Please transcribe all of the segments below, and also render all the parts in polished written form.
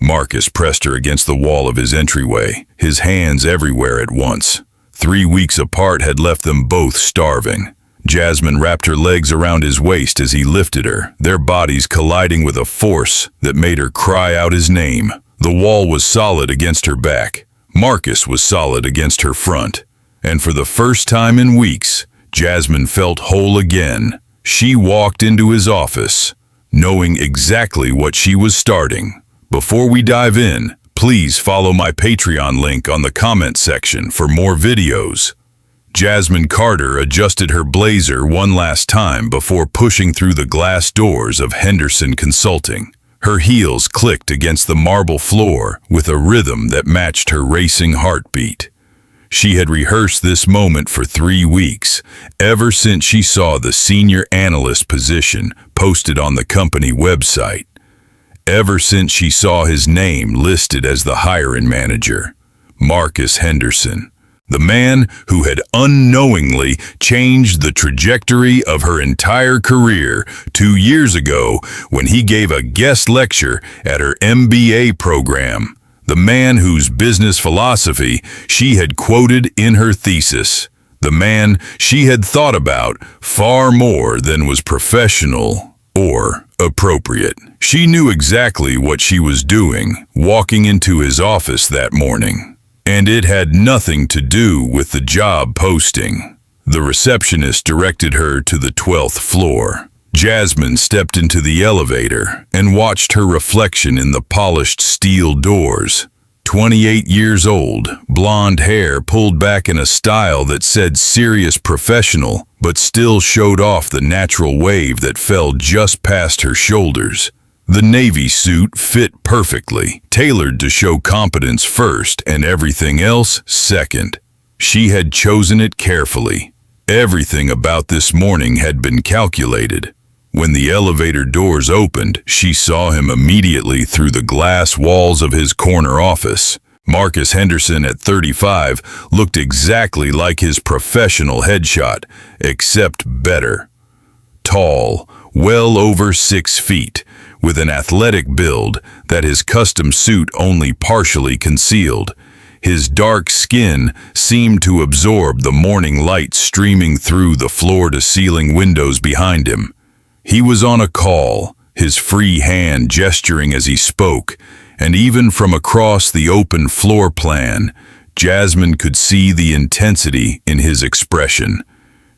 Marcus pressed her against the wall of his entryway, his hands everywhere at once. 3 weeks apart had left them both starving. Jasmine wrapped her legs around his waist as he lifted her, their bodies colliding with a force that made her cry out his name. The wall was solid against her back. Marcus was solid against her front. And for the first time in weeks, Jasmine felt whole again. She walked into his office, knowing exactly what she was starting. Before we dive in, please follow my Patreon link on the comment section for more videos. Jasmine Carter adjusted her blazer one last time before pushing through the glass doors of Henderson Consulting. Her heels clicked against the marble floor with a rhythm that matched her racing heartbeat. She had rehearsed this moment for 3 weeks, ever since she saw the senior analyst position posted on the company website. Ever since she saw his name listed as the hiring manager, Marcus Henderson, the man who had unknowingly changed the trajectory of her entire career 2 years ago when he gave a guest lecture at her MBA program, the man whose business philosophy she had quoted in her thesis, the man she had thought about far more than was professional or appropriate. She knew exactly what she was doing walking into his office that morning. And it had nothing to do with the job posting. The receptionist directed her to the 12th floor. Jasmine stepped into the elevator and watched her reflection in the polished steel doors. 28 years old, blonde hair pulled back in a style that said serious professional, but still showed off the natural wave that fell just past her shoulders. The navy suit fit perfectly, tailored to show competence first and everything else second. She had chosen it carefully. Everything about this morning had been calculated. When the elevator doors opened, she saw him immediately through the glass walls of his corner office. Marcus Henderson at 35 looked exactly like his professional headshot, except better. Tall, well over 6 feet, with an athletic build that his custom suit only partially concealed. His dark skin seemed to absorb the morning light streaming through the floor-to-ceiling windows behind him. He was on a call, his free hand gesturing as he spoke, and even from across the open floor plan, Jasmine could see the intensity in his expression.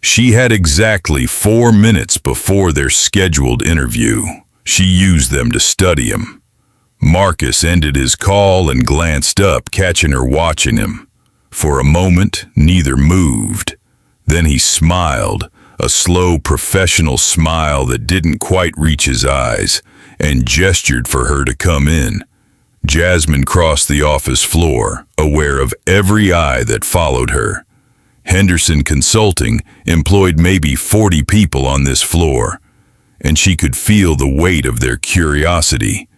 She had exactly 4 minutes before their scheduled interview. She used them to study him. Marcus ended his call and glanced up, catching her watching him. For a moment, neither moved. Then he smiled, a slow, professional smile that didn't quite reach his eyes, and gestured for her to come in. Jasmine crossed the office floor, aware of every eye that followed her. Henderson Consulting employed maybe 40 people on this floor, and she could feel the weight of their curiosity.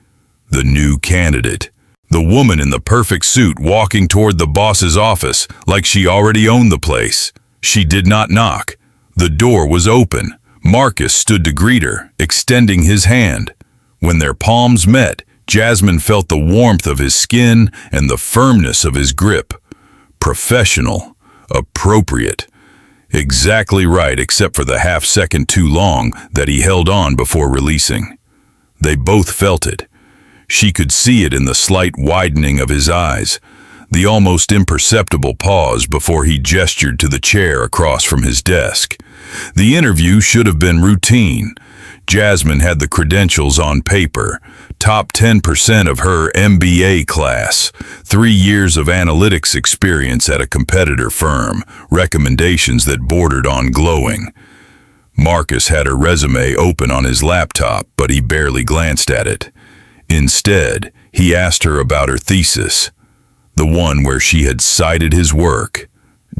The new candidate, the woman in the perfect suit walking toward the boss's office like she already owned the place. She did not knock. The door was open. Marcus stood to greet her, extending his hand. When their palms met, Jasmine felt the warmth of his skin and the firmness of his grip. Professional, appropriate. Exactly right, except for the half-second too long that he held on before releasing. They both felt it. She could see it in the slight widening of his eyes, the almost imperceptible pause before he gestured to the chair across from his desk. The interview should have been routine. Jasmine had the credentials on paper, top 10% of her MBA class, 3 years of analytics experience at a competitor firm, recommendations that bordered on glowing. Marcus had her resume open on his laptop, but he barely glanced at it. Instead, he asked her about her thesis, the one where she had cited his work.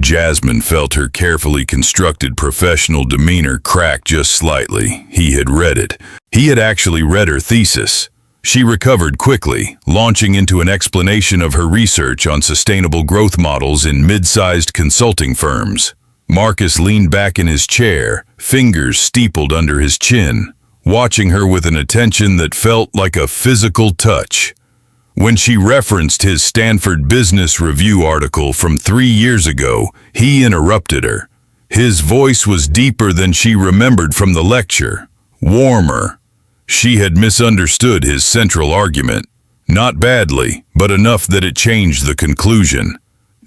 Jasmine felt her carefully constructed professional demeanor crack just slightly. He had read it. He had actually read her thesis. She recovered quickly, launching into an explanation of her research on sustainable growth models in mid-sized consulting firms. Marcus leaned back in his chair, fingers steepled under his chin, watching her with an attention that felt like a physical touch. When she referenced his Stanford Business Review article from 3 years ago, he interrupted her. His voice was deeper than she remembered from the lecture, warmer. She had misunderstood his central argument. Not badly, but enough that it changed the conclusion.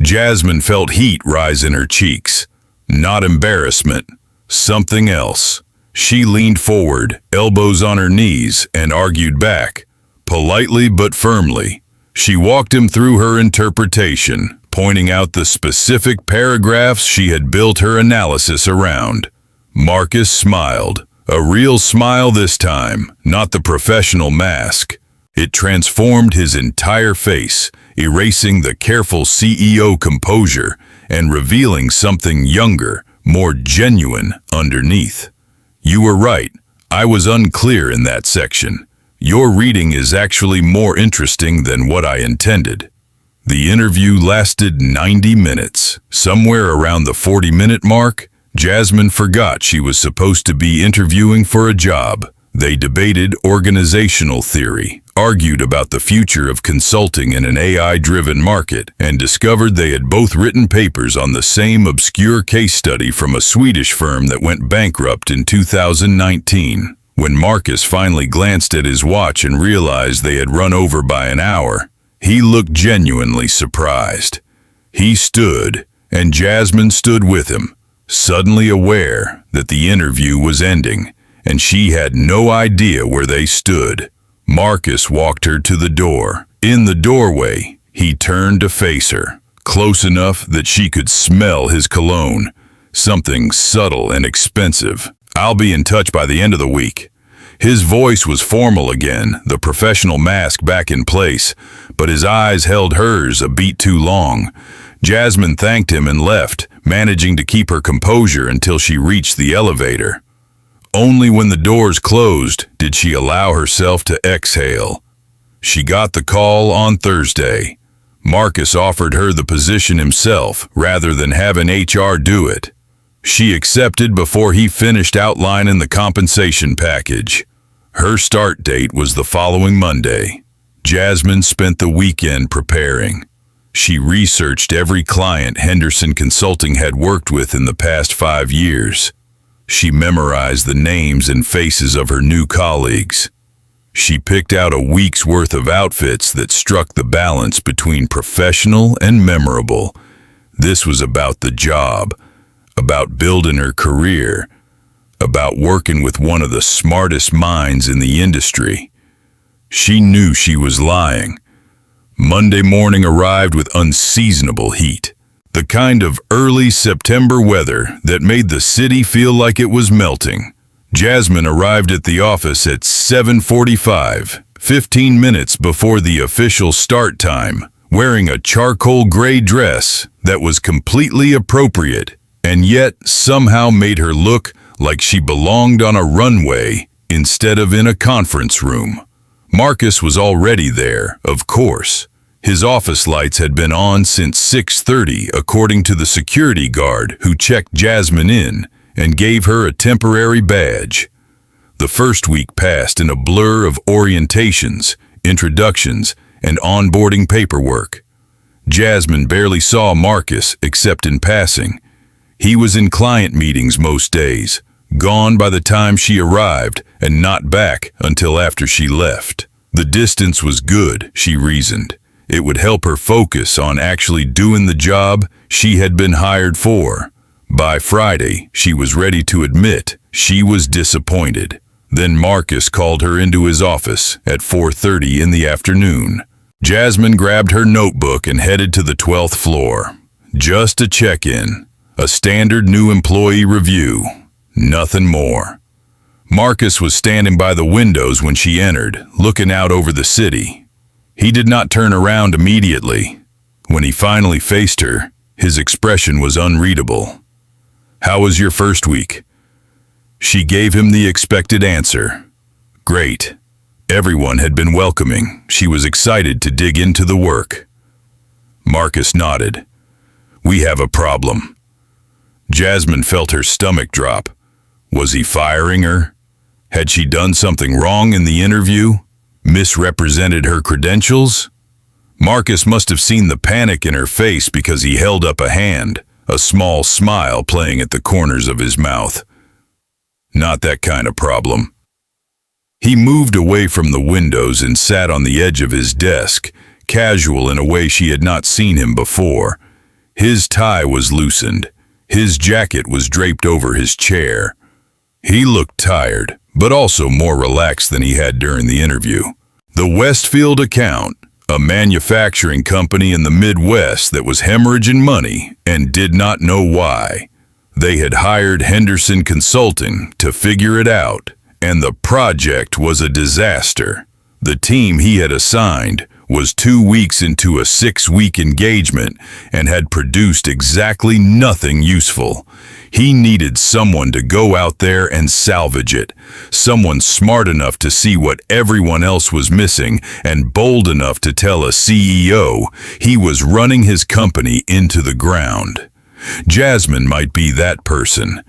Jasmine felt heat rise in her cheeks. Not embarrassment, something else. She leaned forward, elbows on her knees, and argued back. Politely but firmly, she walked him through her interpretation, pointing out the specific paragraphs she had built her analysis around. Marcus smiled, a real smile this time, not the professional mask. It transformed his entire face, erasing the careful CEO composure and revealing something younger, more genuine underneath. You were right, I was unclear in that section. Your reading is actually more interesting than what I intended. The interview lasted 90 minutes. Somewhere around the 40-minute mark, Jasmine forgot she was supposed to be interviewing for a job. They debated organizational theory, argued about the future of consulting in an AI-driven market, and discovered they had both written papers on the same obscure case study from a Swedish firm that went bankrupt in 2019. When Marcus finally glanced at his watch and realized they had run over by an hour, he looked genuinely surprised. He stood, and Jasmine stood with him, suddenly aware that the interview was ending, and she had no idea where they stood. Marcus walked her to the door. In the doorway, he turned to face her, close enough that she could smell his cologne, something subtle and expensive. I'll be in touch by the end of the week. His voice was formal again, the professional mask back in place, but his eyes held hers a beat too long. Jasmine thanked him and left, managing to keep her composure until she reached the elevator. Only when the doors closed did she allow herself to exhale. She got the call on Thursday. Marcus offered her the position himself rather than having HR do it. She accepted before he finished outlining the compensation package. Her start date was the following Monday. Jasmine spent the weekend preparing. She researched every client Henderson Consulting had worked with in the past 5 years. She memorized the names and faces of her new colleagues. She picked out a week's worth of outfits that struck the balance between professional and memorable. This was about the job, about building her career, about working with one of the smartest minds in the industry. She knew she was lying. Monday morning arrived with unseasonable heat. The kind of early September weather that made the city feel like it was melting. Jasmine arrived at the office at 7:45, 15 minutes before the official start time, wearing a charcoal gray dress that was completely appropriate and yet somehow made her look like she belonged on a runway instead of in a conference room. Marcus was already there, of course. His office lights had been on since 6:30, according to the security guard who checked Jasmine in and gave her a temporary badge. The first week passed in a blur of orientations, introductions, and onboarding paperwork. Jasmine barely saw Marcus except in passing. He was in client meetings most days, gone by the time she arrived and not back until after she left. The distance was good, she reasoned. It would help her focus on actually doing the job she had been hired for. By Friday, she was ready to admit she was disappointed. Then Marcus called her into his office at 4:30 in the afternoon. Jasmine grabbed her notebook and headed to the 12th floor. Just a check-in, a standard new employee review, nothing more. Marcus was standing by the windows when she entered, looking out over the city. He did not turn around immediately. When he finally faced her, his expression was unreadable. "How was your first week?" She gave him the expected answer. Great. Everyone had been welcoming. She was excited to dig into the work. Marcus nodded. "We have a problem." Jasmine felt her stomach drop. Was he firing her? Had she done something wrong in the interview? Misrepresented her credentials? Marcus must have seen the panic in her face because he held up a hand, a small smile playing at the corners of his mouth. Not that kind of problem. He moved away from the windows and sat on the edge of his desk, casual in a way she had not seen him before. His tie was loosened. His jacket was draped over his chair. He looked tired, but also more relaxed than he had during the interview. The Westfield account, a manufacturing company in the Midwest that was hemorrhaging money and did not know why. They had hired Henderson Consulting to figure it out, and the project was a disaster. The team he had assigned was 2 weeks into a 6-week engagement and had produced exactly nothing useful. He needed someone to go out there and salvage it, someone smart enough to see what everyone else was missing and bold enough to tell a CEO he was running his company into the ground. Jasmine might be that person.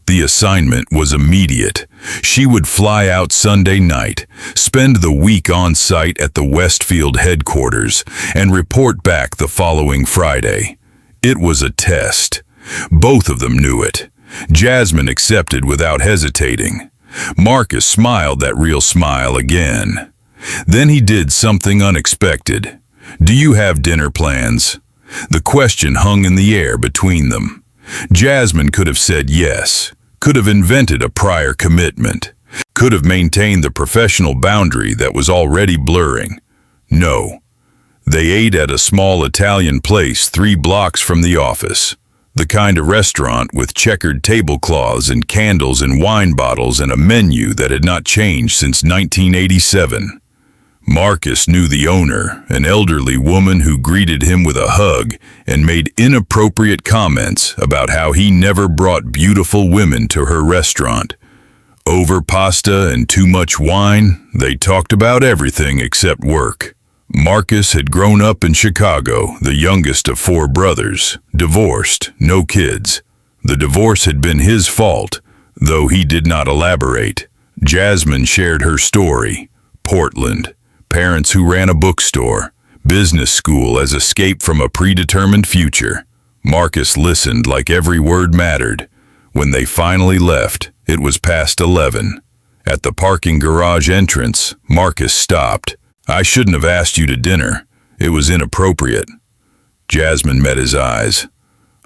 The assignment was immediate. She would fly out Sunday night, spend the week on site at the Westfield headquarters, and report back the following Friday. It was a test. Both of them knew it. Jasmine accepted without hesitating. Marcus smiled that real smile again. Then he did something unexpected. "Do you have dinner plans?" The question hung in the air between them. Jasmine could have said yes, could have invented a prior commitment, could have maintained the professional boundary that was already blurring. No. They ate at a small Italian place 3 blocks from the office. The kind of restaurant with checkered tablecloths and candles and wine bottles and a menu that had not changed since 1987. Marcus knew the owner, an elderly woman who greeted him with a hug and made inappropriate comments about how he never brought beautiful women to her restaurant. Over pasta and too much wine, they talked about everything except work. Marcus had grown up in Chicago, the youngest of 4 brothers, divorced, no kids. The divorce had been his fault, though he did not elaborate. Jasmine shared her story. Portland. Parents who ran a bookstore, business school as escape from a predetermined future. Marcus listened like every word mattered. When they finally left, it was past 11. At the parking garage entrance, Marcus stopped. "I shouldn't have asked you to dinner. It was inappropriate." Jasmine met his eyes.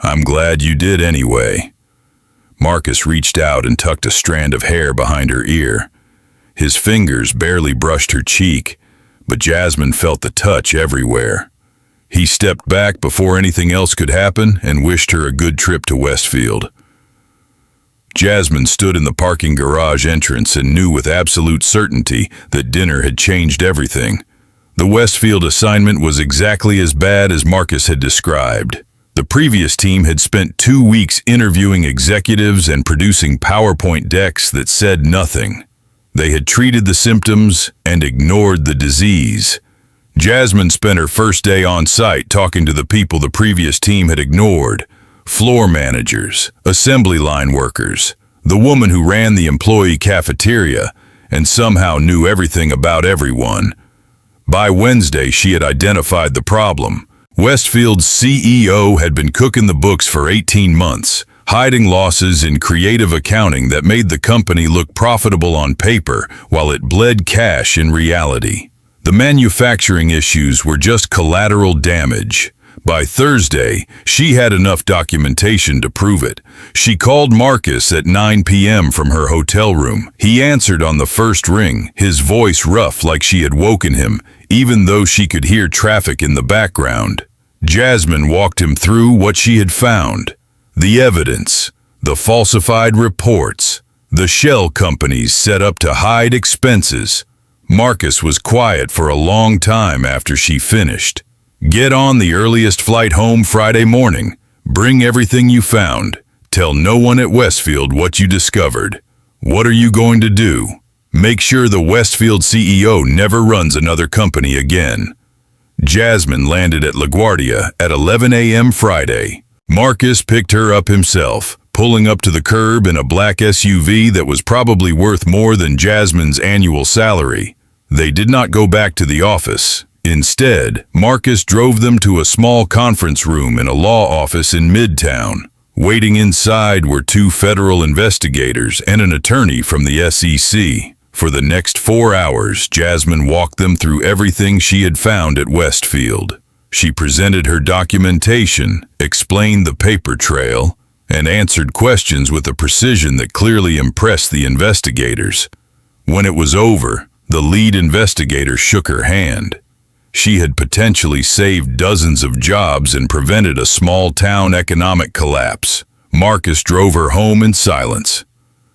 "I'm glad you did anyway." Marcus reached out and tucked a strand of hair behind her ear. His fingers barely brushed her cheek, but Jasmine felt the touch everywhere. He stepped back before anything else could happen and wished her a good trip to Westfield. Jasmine stood in the parking garage entrance and knew with absolute certainty that dinner had changed everything. The Westfield assignment was exactly as bad as Marcus had described. The previous team had spent 2 weeks interviewing executives and producing PowerPoint decks that said nothing. They had treated the symptoms and ignored the disease. Jasmine spent her first day on site talking to the people the previous team had ignored. Floor managers, assembly line workers, the woman who ran the employee cafeteria, and somehow knew everything about everyone. By Wednesday, she had identified the problem. Westfield's CEO had been cooking the books for 18 months. Hiding losses in creative accounting that made the company look profitable on paper while it bled cash in reality. The manufacturing issues were just collateral damage. By Thursday, she had enough documentation to prove it. She called Marcus at 9 p.m. from her hotel room. He answered on the first ring, his voice rough like she had woken him, even though she could hear traffic in the background. Jasmine walked him through what she had found. The evidence, the falsified reports, the shell companies set up to hide expenses. Marcus was quiet for a long time after she finished. "Get on the earliest flight home Friday morning. Bring everything you found. Tell no one at Westfield what you discovered. What are you going to do? Make sure the Westfield CEO never runs another company again." Jasmine landed at LaGuardia at 11 a.m. Friday. Marcus picked her up himself, pulling up to the curb in a black SUV that was probably worth more than Jasmine's annual salary. They did not go back to the office. Instead, Marcus drove them to a small conference room in a law office in Midtown. Waiting inside were 2 federal investigators and an attorney from the SEC. For the next 4 hours, Jasmine walked them through everything she had found at Westfield. She presented her documentation, explained the paper trail, and answered questions with a precision that clearly impressed the investigators. When it was over, the lead investigator shook her hand. She had potentially saved dozens of jobs and prevented a small-town economic collapse. Marcus drove her home in silence.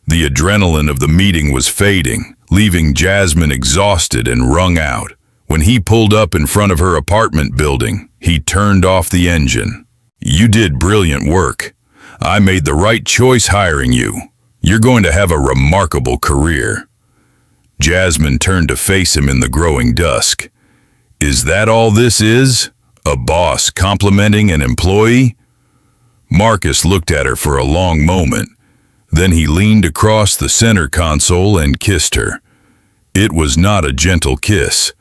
The adrenaline of the meeting was fading, leaving Jasmine exhausted and wrung out. When he pulled up in front of her apartment building, he turned off the engine. "You did brilliant work. I made the right choice hiring you. You're going to have a remarkable career." Jasmine turned to face him in the growing dusk. "Is that all this is? A boss complimenting an employee?" Marcus looked at her for a long moment. Then he leaned across the center console and kissed her. It was not a gentle kiss,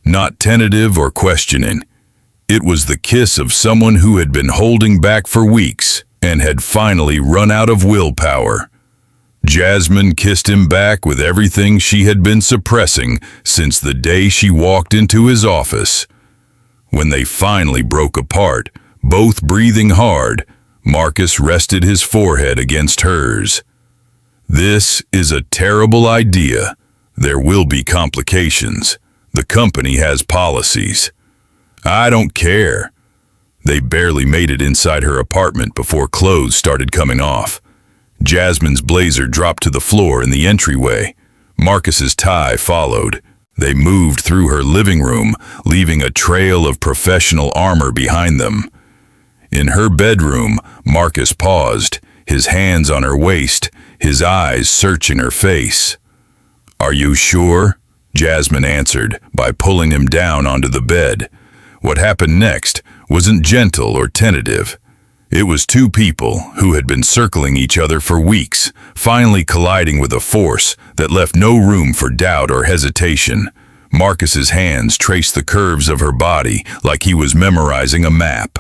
not tentative or questioning. It was the kiss of someone who had been holding back for weeks and had finally run out of willpower. Jasmine kissed him back with everything she had been suppressing since the day she walked into his office. When they finally broke apart, both breathing hard, Marcus rested his forehead against hers. "This is a terrible idea. There will be complications. The company has policies." "I don't care." They barely made it inside her apartment before clothes started coming off. Jasmine's blazer dropped to the floor in the entryway. Marcus's tie followed. They moved through her living room, leaving a trail of professional armor behind them. In her bedroom, Marcus paused, his hands on her waist, his eyes searching her face. "Are you sure?" Jasmine answered by pulling him down onto the bed. What happened next wasn't gentle or tentative. It was 2 people who had been circling each other for weeks, finally colliding with a force that left no room for doubt or hesitation. Marcus's hands traced the curves of her body like he was memorizing a map.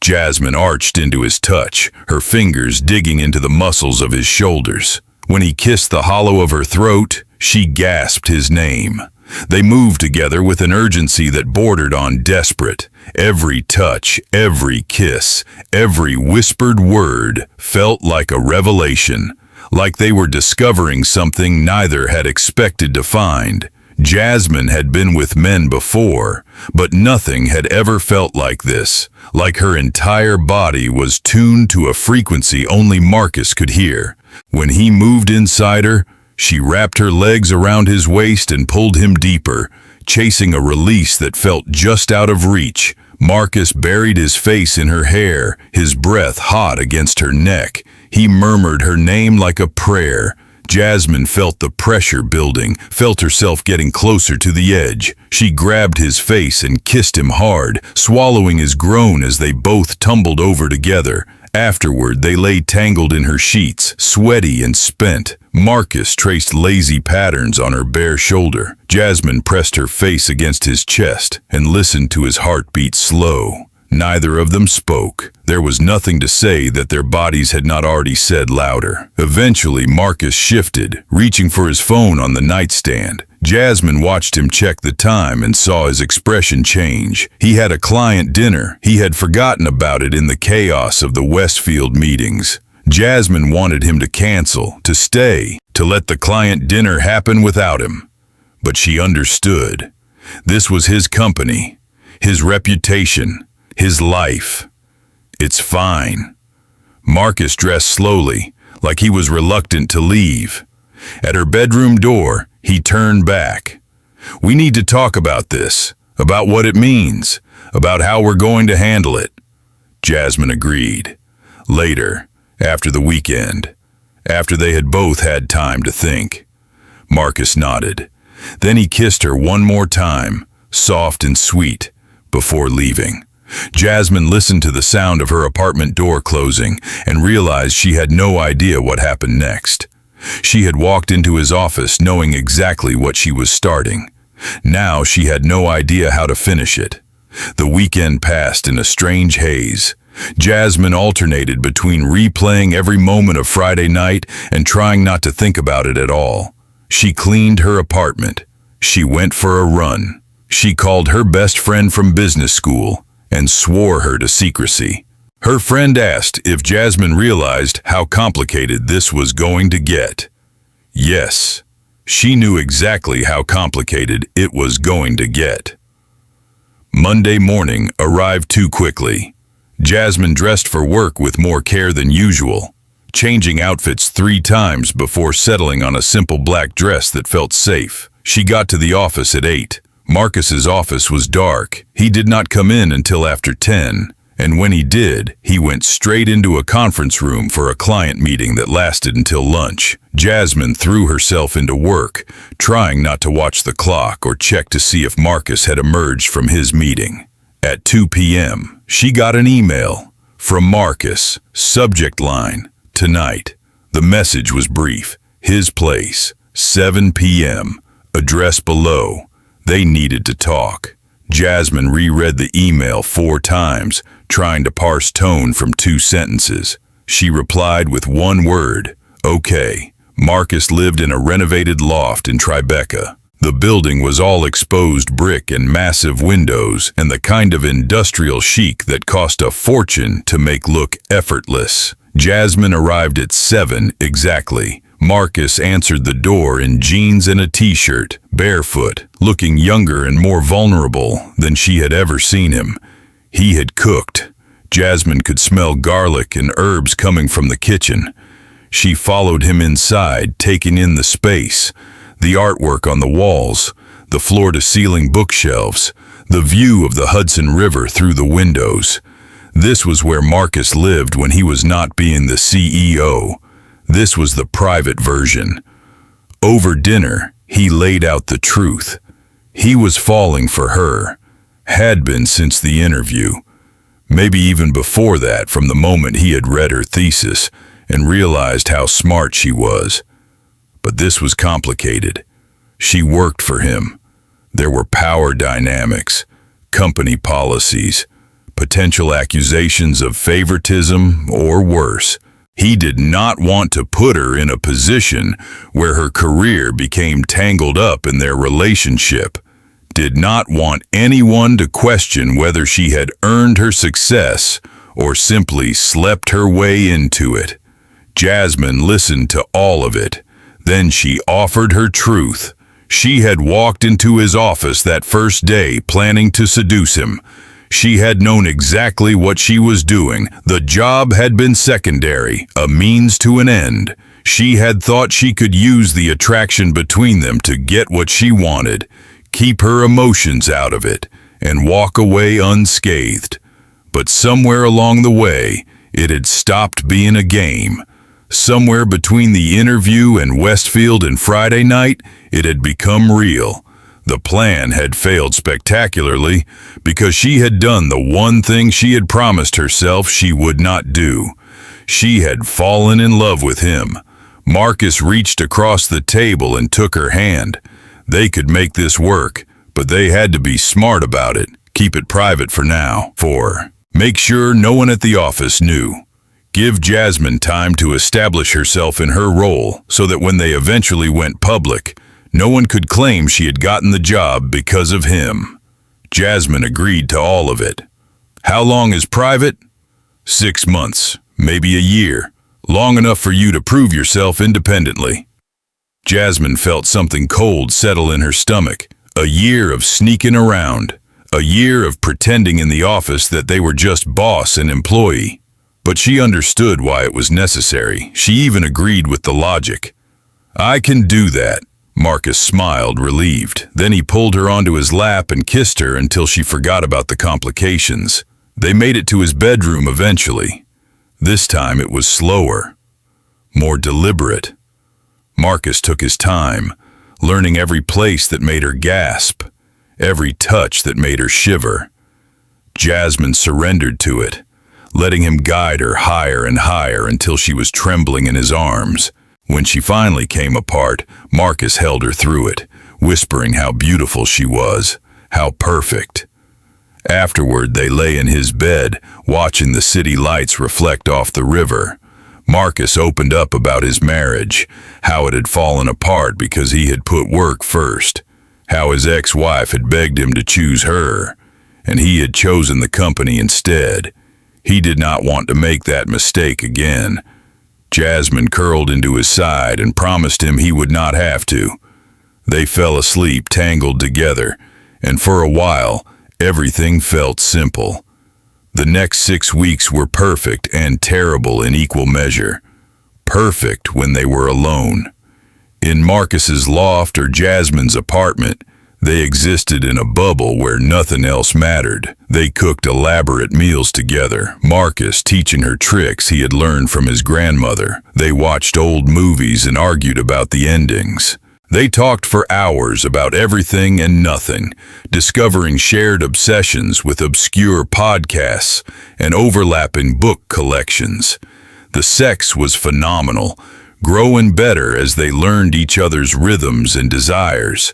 Jasmine arched into his touch, her fingers digging into the muscles of his shoulders. When he kissed the hollow of her throat, she gasped his name. They moved together with an urgency that bordered on desperate. Every touch, every kiss, every whispered word felt like a revelation, like they were discovering something neither had expected to find. Jasmine had been with men before, but nothing had ever felt like this, like her entire body was tuned to a frequency only Marcus could hear. When he moved inside her, she wrapped her legs around his waist and pulled him deeper, chasing a release that felt just out of reach. Marcus buried his face in her hair, his breath hot against her neck. He murmured her name like a prayer. Jasmine felt the pressure building, felt herself getting closer to the edge. She grabbed his face and kissed him hard, swallowing his groan as they both tumbled over together. Afterward, they lay tangled in her sheets, sweaty and spent. Marcus traced lazy patterns on her bare shoulder. Jasmine pressed her face against his chest and listened to his heartbeat slow. Neither of them spoke. There was nothing to say that their bodies had not already said louder. Eventually, Marcus shifted, reaching for his phone on the nightstand. Jasmine watched him check the time and saw his expression change. He had a client dinner. He had forgotten about it in the chaos of the Westfield meetings. Jasmine wanted him to cancel, to stay, to let the client dinner happen without him. But she understood. This was his company, his reputation, his life. "It's fine." Marcus dressed slowly, like he was reluctant to leave. At her bedroom door, he turned back. "We need to talk about this, about what it means, about how we're going to handle it." Jasmine agreed. Later, after the weekend, after they had both had time to think. Marcus nodded. Then he kissed her one more time, soft and sweet, before leaving. Jasmine listened to the sound of her apartment door closing and realized she had no idea what happened next. She had walked into his office knowing exactly what she was starting. Now she had no idea how to finish it. The weekend passed in a strange haze. Jasmine alternated between replaying every moment of Friday night and trying not to think about it at all. She cleaned her apartment. She went for a run. She called her best friend from business school and swore her to secrecy. Her friend asked if Jasmine realized how complicated this was going to get. Yes, she knew exactly how complicated it was going to get. Monday morning arrived too quickly. Jasmine dressed for work with more care than usual, changing outfits 3 times before settling on a simple black dress that felt safe. She got to the office at 8. Marcus's office was dark. He did not come in until after 10, and when he did, he went straight into a conference room for a client meeting that lasted until lunch. Jasmine threw herself into work, trying not to watch the clock or check to see if Marcus had emerged from his meeting. At 2 p.m., she got an email from Marcus. Subject line, "Tonight." The message was brief. His place, 7 p.m. Address below. They needed to talk. Jasmine reread the email 4 times, trying to parse tone from 2 sentences. She replied with 1 word, "Okay." Marcus lived in a renovated loft in Tribeca. The building was all exposed brick and massive windows and the kind of industrial chic that cost a fortune to make look effortless. Jasmine arrived at 7 exactly. Marcus answered the door in jeans and a t-shirt, barefoot, looking younger and more vulnerable than she had ever seen him. He had cooked. Jasmine could smell garlic and herbs coming from the kitchen. She followed him inside, taking in the space, the artwork on the walls, the floor-to-ceiling bookshelves, the view of the Hudson River through the windows. This was where Marcus lived when he was not being the CEO. This was the private version. Over dinner, he laid out the truth. He was falling for her, had been since the interview. Maybe even before that, from the moment he had read her thesis and realized how smart she was. But this was complicated. She worked for him. There were power dynamics, company policies, potential accusations of favoritism, or worse. He did not want to put her in a position where her career became tangled up in their relationship. Did not want anyone to question whether she had earned her success or simply slept her way into it. Jasmine listened to all of it. Then she offered her truth. She had walked into his office that first day planning to seduce him. She had known exactly what she was doing. The job had been secondary, a means to an end. She had thought she could use the attraction between them to get what she wanted, keep her emotions out of it, and walk away unscathed. But somewhere along the way, it had stopped being a game. Somewhere between the interview and Westfield and Friday night, it had become real. The plan had failed spectacularly because she had done the one thing she had promised herself she would not do. She had fallen in love with him. Marcus reached across the table and took her hand. They could make this work, but they had to be smart about it. Keep it private for now. 4. Make sure no one at the office knew. Give Jasmine time to establish herself in her role so that when they eventually went public, no one could claim she had gotten the job because of him. Jasmine agreed to all of it. How long is private? 6 months, maybe a year. Long enough for you to prove yourself independently. Jasmine felt something cold settle in her stomach. A year of sneaking around. A year of pretending in the office that they were just boss and employee. But she understood why it was necessary. She even agreed with the logic. I can do that. Marcus smiled, relieved. Then he pulled her onto his lap and kissed her until she forgot about the complications. They made it to his bedroom eventually. This time it was slower, more deliberate. Marcus took his time, learning every place that made her gasp, every touch that made her shiver. Jasmine surrendered to it, letting him guide her higher and higher until she was trembling in his arms. When she finally came apart, Marcus held her through it, whispering how beautiful she was, how perfect. Afterward, they lay in his bed, watching the city lights reflect off the river. Marcus opened up about his marriage, how it had fallen apart because he had put work first, how his ex-wife had begged him to choose her, and he had chosen the company instead. He did not want to make that mistake again. Jasmine curled into his side and promised him he would not have to. They fell asleep tangled together, and for a while, everything felt simple. The next 6 weeks were perfect and terrible in equal measure. Perfect when they were alone. In Marcus's loft or Jasmine's apartment, they existed in a bubble where nothing else mattered. They cooked elaborate meals together, Marcus teaching her tricks he had learned from his grandmother. They watched old movies and argued about the endings. They talked for hours about everything and nothing, discovering shared obsessions with obscure podcasts and overlapping book collections. The sex was phenomenal, growing better as they learned each other's rhythms and desires.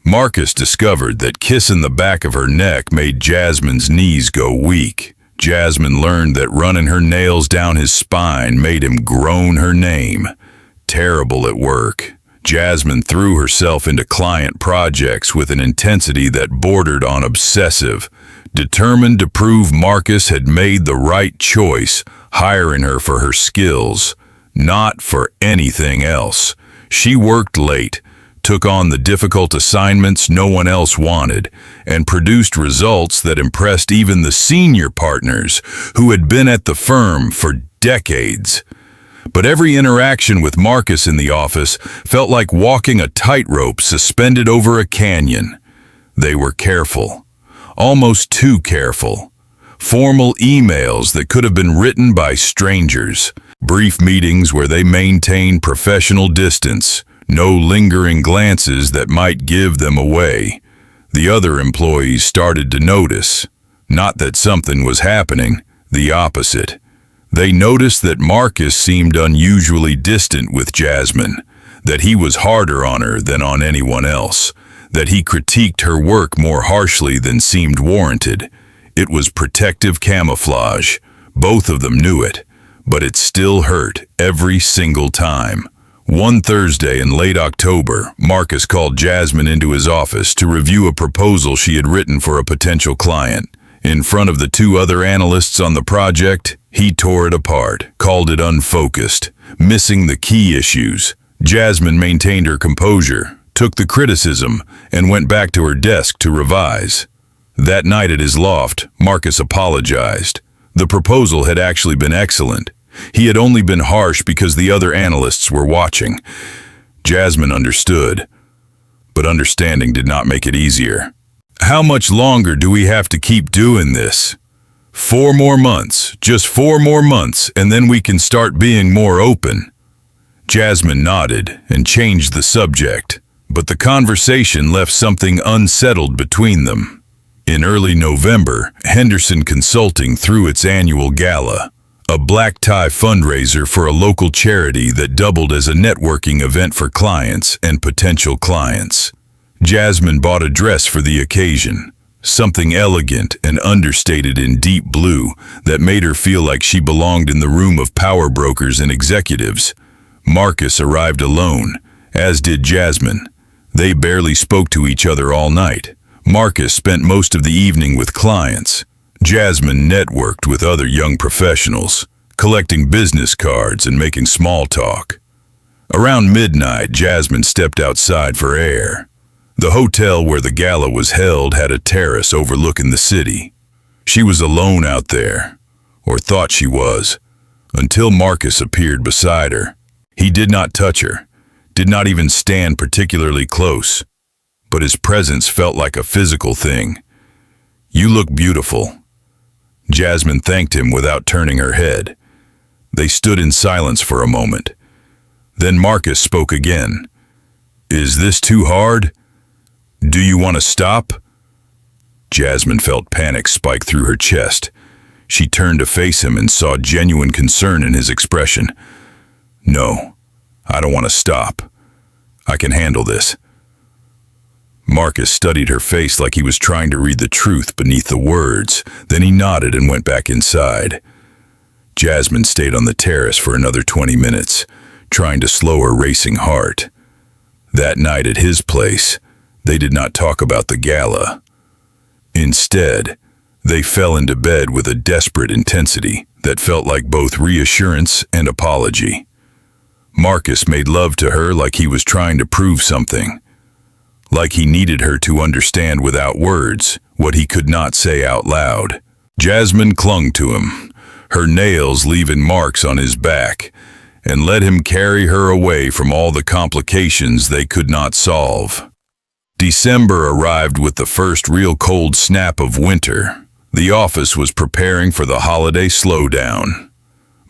Marcus discovered that kissing the back of her neck made Jasmine's knees go weak. Jasmine learned that running her nails down his spine made him groan her name. Terrible at work, Jasmine threw herself into client projects with an intensity that bordered on obsessive, determined to prove Marcus had made the right choice, hiring her for her skills, not for anything else. She worked late, took on the difficult assignments no one else wanted, and produced results that impressed even the senior partners who had been at the firm for decades. But every interaction with Marcus in the office felt like walking a tightrope suspended over a canyon. They were careful, almost too careful. Formal emails that could have been written by strangers, brief meetings where they maintained professional distance, no lingering glances that might give them away. The other employees started to notice, not that something was happening, the opposite. They noticed that Marcus seemed unusually distant with Jasmine, that he was harder on her than on anyone else, that he critiqued her work more harshly than seemed warranted. It was protective camouflage. Both of them knew it, but it still hurt every single time. One Thursday in late October, Marcus called Jasmine into his office to review a proposal she had written for a potential client. In front of the 2 other analysts on the project, he tore it apart, called it unfocused, missing the key issues. Jasmine maintained her composure, took the criticism, and went back to her desk to revise. That night at his loft, Marcus apologized. The proposal had actually been excellent. He had only been harsh because the other analysts were watching. Jasmine understood, but understanding did not make it easier. How much longer do we have to keep doing this? 4 more months, just 4 more months, and then we can start being more open. Jasmine nodded and changed the subject, but the conversation left something unsettled between them. In early November, Henderson Consulting threw its annual gala, a black tie fundraiser for a local charity that doubled as a networking event for clients and potential clients. Jasmine bought a dress for the occasion, something elegant and understated in deep blue that made her feel like she belonged in the room of power brokers and executives. Marcus arrived alone, as did Jasmine. They barely spoke to each other all night. Marcus spent most of the evening with clients. Jasmine networked with other young professionals, collecting business cards and making small talk. Around midnight, Jasmine stepped outside for air. The hotel where the gala was held had a terrace overlooking the city. She was alone out there, or thought she was, until Marcus appeared beside her. He did not touch her, did not even stand particularly close, but his presence felt like a physical thing. "You look beautiful." Jasmine thanked him without turning her head. They stood in silence for a moment. Then Marcus spoke again. "Is this too hard? Do you want to stop?" Jasmine felt panic spike through her chest. She turned to face him and saw genuine concern in his expression. "No, I don't want to stop. I can handle this." Marcus studied her face like he was trying to read the truth beneath the words. Then he nodded and went back inside. Jasmine stayed on the terrace for another 20 minutes, trying to slow her racing heart. That night at his place, they did not talk about the gala. Instead, they fell into bed with a desperate intensity that felt like both reassurance and apology. Marcus made love to her like he was trying to prove something, like he needed her to understand without words what he could not say out loud. Jasmine clung to him, her nails leaving marks on his back, and let him carry her away from all the complications they could not solve. December arrived with the first real cold snap of winter. The office was preparing for the holiday slowdown.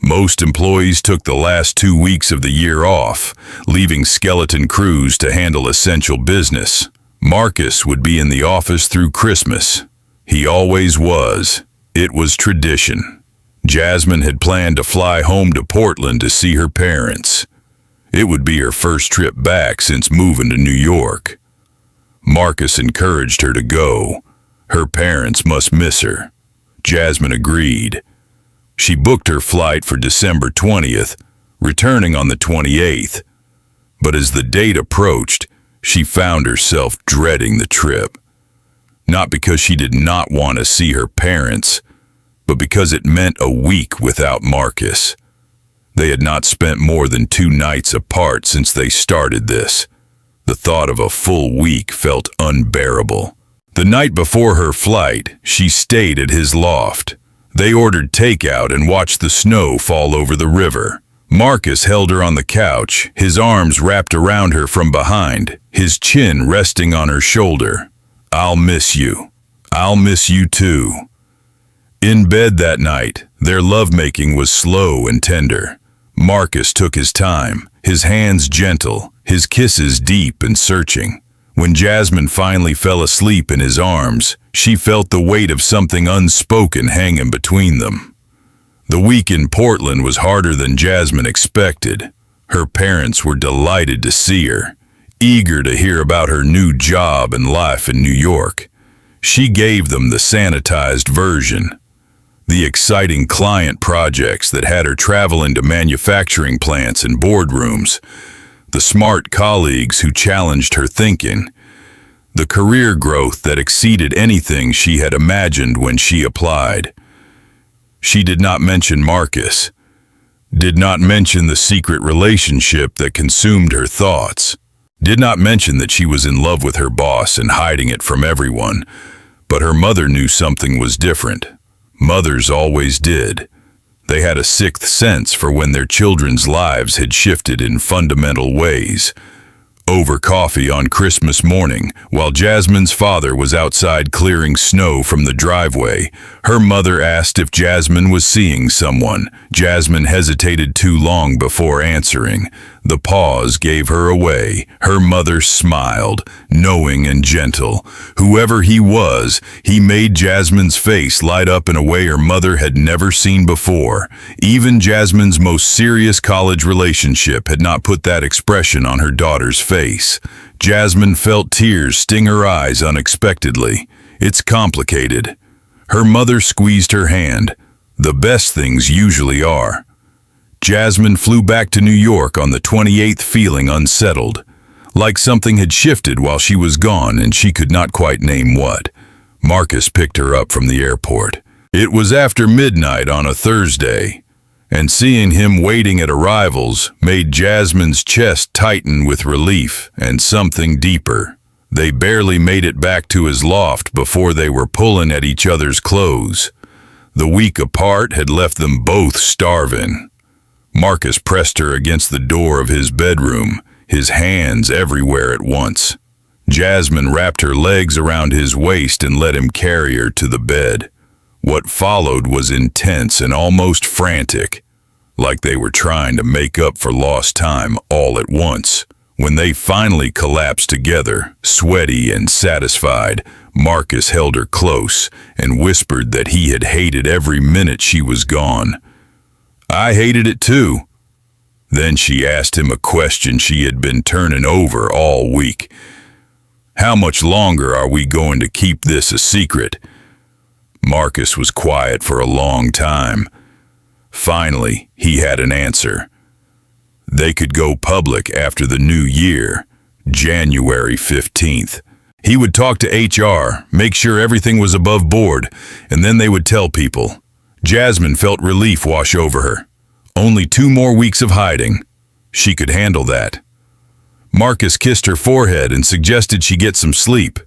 Most employees took the last 2 weeks of the year off, leaving skeleton crews to handle essential business. Marcus would be in the office through Christmas. He always was. It was tradition. Jasmine had planned to fly home to Portland to see her parents. It would be her first trip back since moving to New York. Marcus encouraged her to go. Her parents must miss her. Jasmine agreed. She booked her flight for December 20th, returning on the 28th. But as the date approached, she found herself dreading the trip. Not because she did not want to see her parents, but because it meant a week without Marcus. They had not spent more than 2 nights apart since they started this. The thought of a full week felt unbearable. The night before her flight, she stayed at his loft. They ordered takeout and watched the snow fall over the river. Marcus held her on the couch, his arms wrapped around her from behind, his chin resting on her shoulder. "I'll miss you. I'll miss you too." In bed that night, their lovemaking was slow and tender. Marcus took his time, his hands gentle, his kisses deep and searching. When Jasmine finally fell asleep in his arms, she felt the weight of something unspoken hanging between them. The week in Portland was harder than Jasmine expected. Her parents were delighted to see her, eager to hear about her new job and life in New York. She gave them the sanitized version, the exciting client projects that had her traveling to manufacturing plants and boardrooms, the smart colleagues who challenged her thinking, the career growth that exceeded anything she had imagined when she applied. She did not mention Marcus, did not mention the secret relationship that consumed her thoughts, did not mention that she was in love with her boss and hiding it from everyone. But her mother knew something was different. Mothers always did. They had a sixth sense for when their children's lives had shifted in fundamental ways. Over coffee on Christmas morning, while Jasmine's father was outside clearing snow from the driveway, her mother asked if Jasmine was seeing someone. Jasmine hesitated too long before answering. The pause gave her away. Her mother smiled, knowing and gentle. Whoever he was, he made Jasmine's face light up in a way her mother had never seen before. Even Jasmine's most serious college relationship had not put that expression on her daughter's face. Jasmine felt tears sting her eyes unexpectedly. "It's complicated." Her mother squeezed her hand. "The best things usually are." Jasmine flew back to New York on the 28th feeling unsettled, like something had shifted while she was gone and she could not quite name what. Marcus picked her up from the airport. It was after midnight on a Thursday, and seeing him waiting at arrivals made Jasmine's chest tighten with relief and something deeper. They barely made it back to his loft before they were pulling at each other's clothes. The week apart had left them both starving. Marcus pressed her against the door of his bedroom, his hands everywhere at once. Jasmine wrapped her legs around his waist and let him carry her to the bed. What followed was intense and almost frantic, like they were trying to make up for lost time all at once. When they finally collapsed together, sweaty and satisfied, Marcus held her close and whispered that he had hated every minute she was gone. "I hated it too." Then she asked him a question she had been turning over all week. How much longer are we going to keep this a secret? Marcus was quiet for a long time. Finally, he had an answer. They could go public after the new year, January 15th. He would talk to HR, make sure everything was above board, and then they would tell people. Jasmine felt relief wash over her. Only 2 more weeks of hiding. She could handle that. Marcus kissed her forehead and suggested she get some sleep.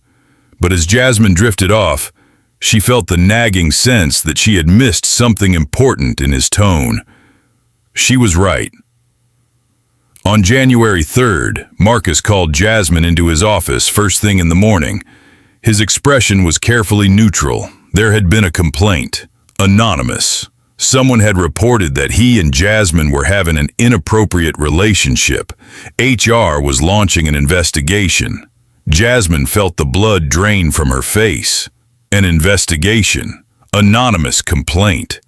But as Jasmine drifted off, she felt the nagging sense that she had missed something important in his tone. She was right. On January 3rd, Marcus called Jasmine into his office first thing in the morning. His expression was carefully neutral. There had been a complaint. Anonymous. Someone had reported that he and Jasmine were having an inappropriate relationship. HR was launching an investigation. Jasmine felt the blood drain from her face. An investigation. Anonymous complaint.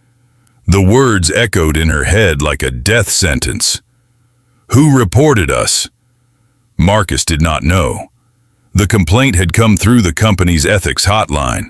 The words echoed in her head like a death sentence. Who reported us? Marcus did not know. The complaint had come through the company's ethics hotline.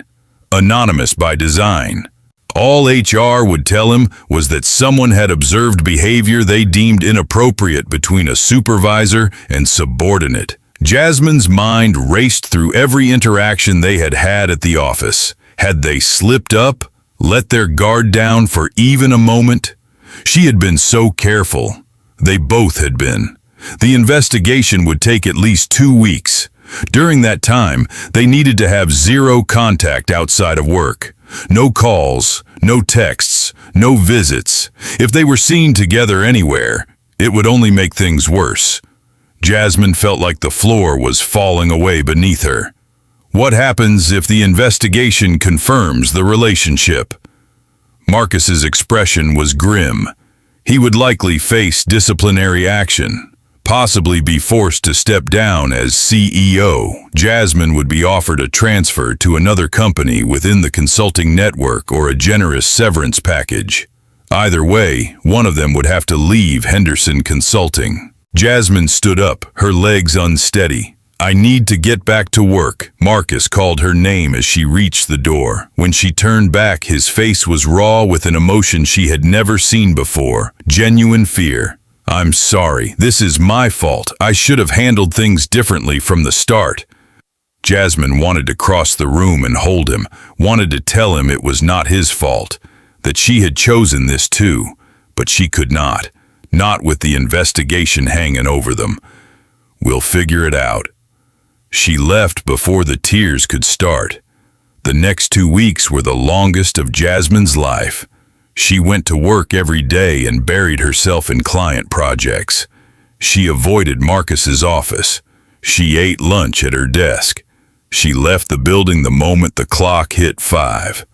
Anonymous by design. All HR would tell him was that someone had observed behavior they deemed inappropriate between a supervisor and subordinate. Jasmine's mind raced through every interaction they had had at the office. Had they slipped up, let their guard down for even a moment? She had been so careful. They both had been. The investigation would take at least 2 weeks. During that time, they needed to have 0 contact outside of work. No calls, no texts, no visits. If they were seen together anywhere, it would only make things worse. Jasmine felt like the floor was falling away beneath her. What happens if the investigation confirms the relationship? Marcus's expression was grim. He would likely face disciplinary action, possibly be forced to step down as CEO. Jasmine would be offered a transfer to another company within the consulting network or a generous severance package. Either way, one of them would have to leave Henderson Consulting. Jasmine stood up, her legs unsteady. I need to get back to work. Marcus called her name as she reached the door. When she turned back, his face was raw with an emotion she had never seen before. Genuine fear. I'm sorry. This is my fault. I should have handled things differently from the start. Jasmine wanted to cross the room and hold him, wanted to tell him it was not his fault, that she had chosen this too, but she could not. Not with the investigation hanging over them. We'll figure it out. She left before the tears could start. The next 2 weeks were the longest of Jasmine's life. She went to work every day and buried herself in client projects. She avoided Marcus's office. She ate lunch at her desk. She left the building the moment the clock hit 5.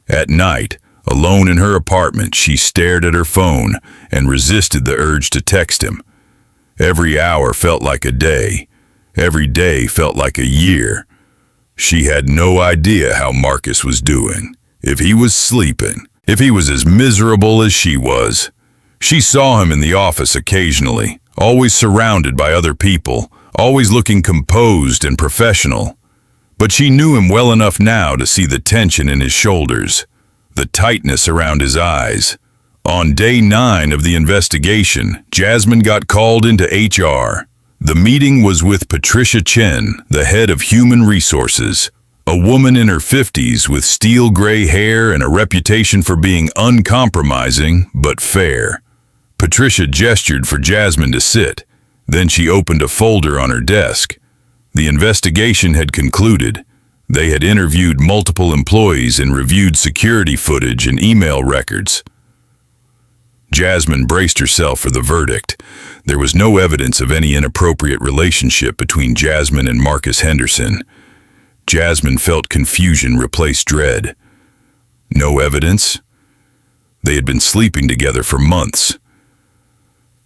At night, alone in her apartment, she stared at her phone and resisted the urge to text him. Every hour felt like a day. Every day felt like a year. She had no idea how Marcus was doing, if he was sleeping, if he was as miserable as she was. She saw him in the office occasionally, always surrounded by other people, always looking composed and professional. But she knew him well enough now to see the tension in his shoulders, the tightness around his eyes. On day 9 of the investigation, Jasmine got called into HR. The meeting was with Patricia Chen, the head of human resources, a woman in her 50s with steel gray hair and a reputation for being uncompromising but fair. Patricia gestured for Jasmine to sit. Then she opened a folder on her desk. The investigation had concluded. They had interviewed multiple employees and reviewed security footage and email records. Jasmine braced herself for the verdict. There was no evidence of any inappropriate relationship between Jasmine and Marcus Henderson. Jasmine felt confusion replace dread. No evidence? They had been sleeping together for months.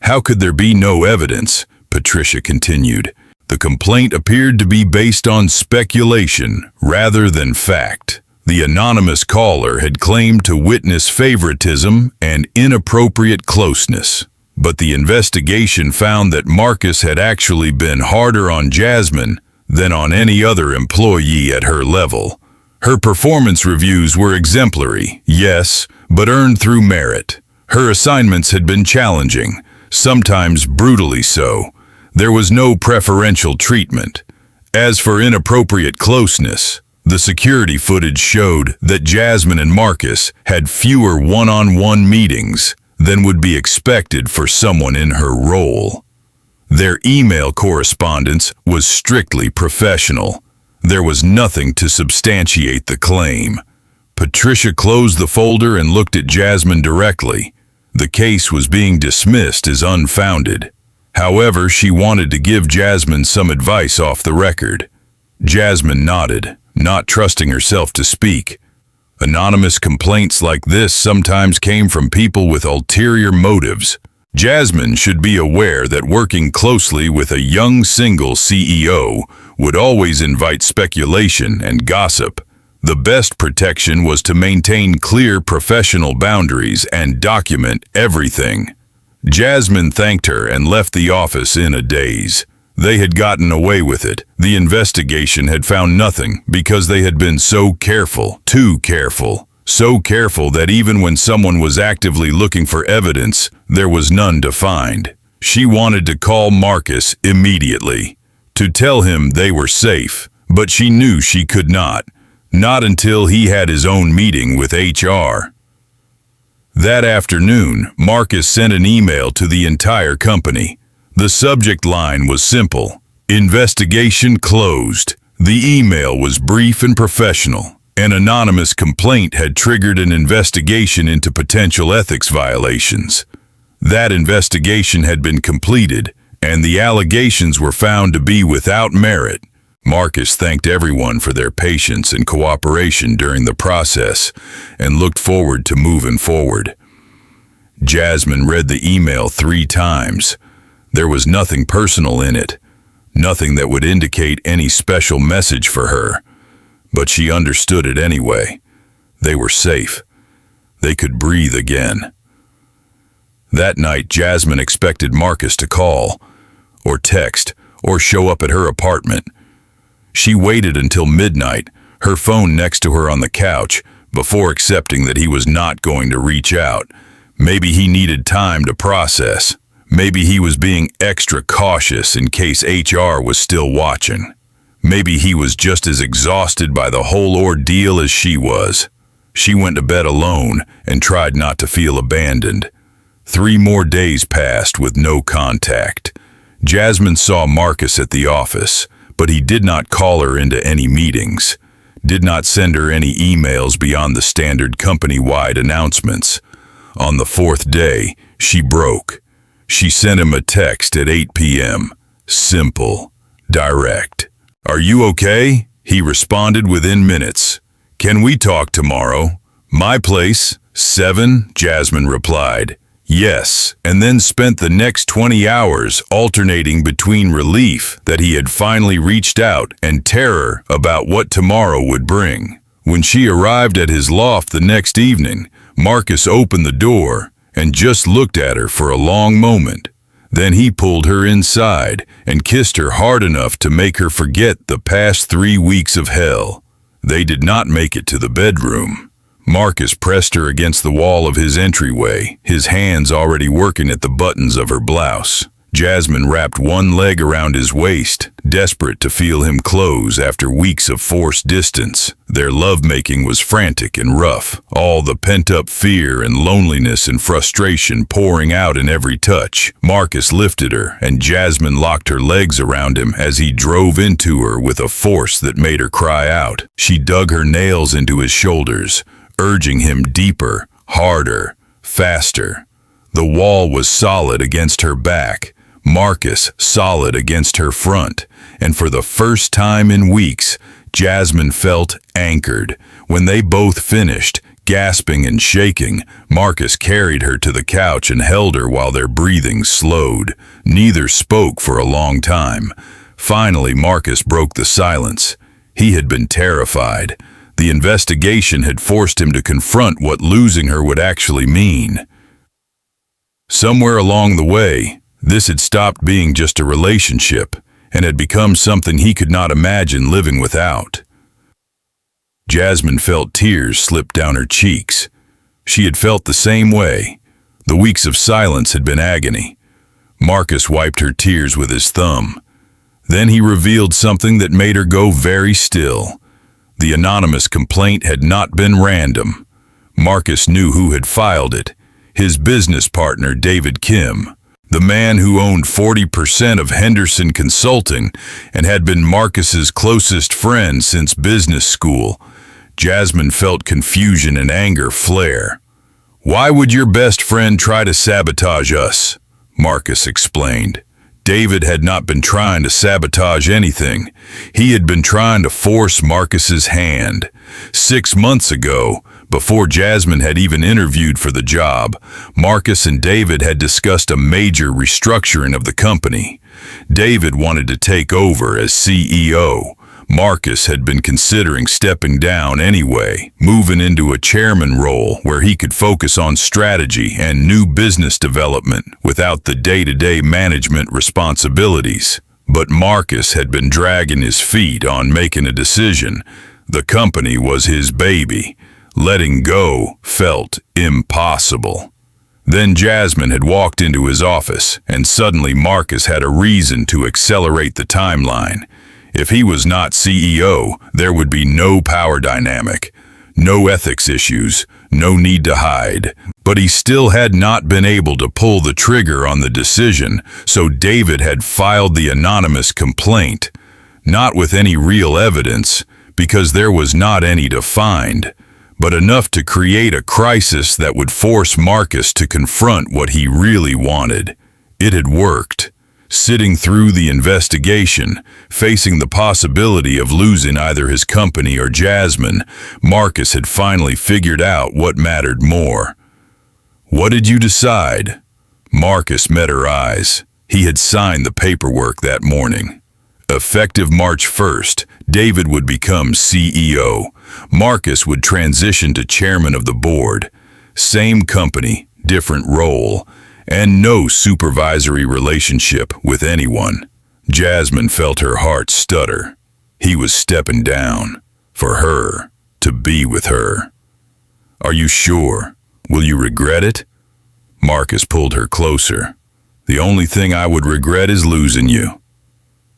How could there be no evidence? Patricia continued. The complaint appeared to be based on speculation rather than fact. The anonymous caller had claimed to witness favoritism and inappropriate closeness, but the investigation found that Marcus had actually been harder on Jasmine than on any other employee at her level. Her performance reviews were exemplary, yes, but earned through merit. Her assignments had been challenging, sometimes brutally so. There was no preferential treatment. As for inappropriate closeness, the security footage showed that Jasmine and Marcus had fewer one-on-one meetings than would be expected for someone in her role. Their email correspondence was strictly professional. There was nothing to substantiate the claim. Patricia closed the folder and looked at Jasmine directly. The case was being dismissed as unfounded. However, she wanted to give Jasmine some advice off the record. Jasmine nodded, not trusting herself to speak. Anonymous complaints like this sometimes came from people with ulterior motives. Jasmine should be aware that working closely with a young single CEO would always invite speculation and gossip. The best protection was to maintain clear professional boundaries and document everything. Jasmine thanked her and left the office in a daze. They had gotten away with it. The investigation had found nothing because they had been so careful, too careful. So careful that even when someone was actively looking for evidence, there was none to find. She wanted to call Marcus immediately, to tell him they were safe, but she knew she could not until he had his own meeting with HR. That afternoon, Marcus sent an email to the entire company. The subject line was simple: investigation closed. The email was brief and professional. An anonymous complaint had triggered an investigation into potential ethics violations. That investigation had been completed, and the allegations were found to be without merit. Marcus thanked everyone for their patience and cooperation during the process and looked forward to moving forward. Jasmine read the email 3 times. There was nothing personal in it, nothing that would indicate any special message for her. But she understood it anyway. They were safe. They could breathe again. That night, Jasmine expected Marcus to call, or text, or show up at her apartment. She waited until midnight, her phone next to her on the couch, before accepting that he was not going to reach out. Maybe he needed time to process. Maybe he was being extra cautious in case HR was still watching. Maybe he was just as exhausted by the whole ordeal as she was. She went to bed alone and tried not to feel abandoned. 3 more days passed with no contact. Jasmine saw Marcus at the office, but he did not call her into any meetings, did not send her any emails beyond the standard company-wide announcements. On the 4th day, she broke. She sent him a text at 8 p.m. Simple, direct. "Are you okay?" He responded within minutes. "Can we talk tomorrow?" "My place, 7, Jasmine replied. Yes, and then spent the next 20 hours alternating between relief that he had finally reached out and terror about what tomorrow would bring. When she arrived at his loft the next evening, Marcus opened the door and just looked at her for a long moment. Then he pulled her inside and kissed her hard enough to make her forget the past 3 weeks of hell. They did not make it to the bedroom. Marcus pressed her against the wall of his entryway, his hands already working at the buttons of her blouse. Jasmine wrapped one leg around his waist, desperate to feel him close after weeks of forced distance. Their lovemaking was frantic and rough, all the pent-up fear and loneliness and frustration pouring out in every touch. Marcus lifted her, and Jasmine locked her legs around him as he drove into her with a force that made her cry out. She dug her nails into his shoulders, urging him deeper, harder, faster. The wall was solid against her back, Marcus solid against her front, and for the first time in weeks, Jasmine felt anchored. When they both finished, gasping and shaking, Marcus carried her to the couch and held her while their breathing slowed. Neither spoke for a long time. Finally, Marcus broke the silence. He had been terrified. The investigation had forced him to confront what losing her would actually mean. Somewhere along the way, this had stopped being just a relationship. and had become something he could not imagine living without. Jasmine felt tears slip down her cheeks. She had felt the same way. The weeks of silence had been agony. Marcus wiped her tears with his thumb. Then he revealed something that made her go very still. The anonymous complaint had not been random. Marcus knew who had filed it. His business partner, David Kim, the man who owned 40% of Henderson Consulting and had been Marcus's closest friend since business school. Jasmine felt confusion and anger flare. "Why would your best friend try to sabotage us?" Marcus explained. David had not been trying to sabotage anything. He had been trying to force Marcus's hand. 6 months ago, before Jasmine had even interviewed for the job, Marcus and David had discussed a major restructuring of the company. David wanted to take over as CEO. Marcus had been considering stepping down anyway, moving into a chairman role where he could focus on strategy and new business development without the day-to-day management responsibilities. But Marcus had been dragging his feet on making a decision. The company was his baby. Letting go felt impossible. Then Jasmine had walked into his office, and suddenly Marcus had a reason to accelerate the timeline. If he was not CEO, there would be no power dynamic, no ethics issues, no need to hide. But he still had not been able to pull the trigger on the decision, so David had filed the anonymous complaint. Not with any real evidence, because there was not any to find, but enough to create a crisis that would force Marcus to confront what he really wanted. It had worked. Sitting through the investigation, facing the possibility of losing either his company or Jasmine, Marcus had finally figured out what mattered more. "What did you decide?" Marcus met her eyes. He had signed the paperwork that morning. Effective March 1st, David would become CEO. Marcus would transition to chairman of the board. Same company, different role, and no supervisory relationship with anyone. Jasmine felt her heart stutter. He was stepping down. For her. To be with her. "Are you sure? Will you regret it?" Marcus pulled her closer. "The only thing I would regret is losing you."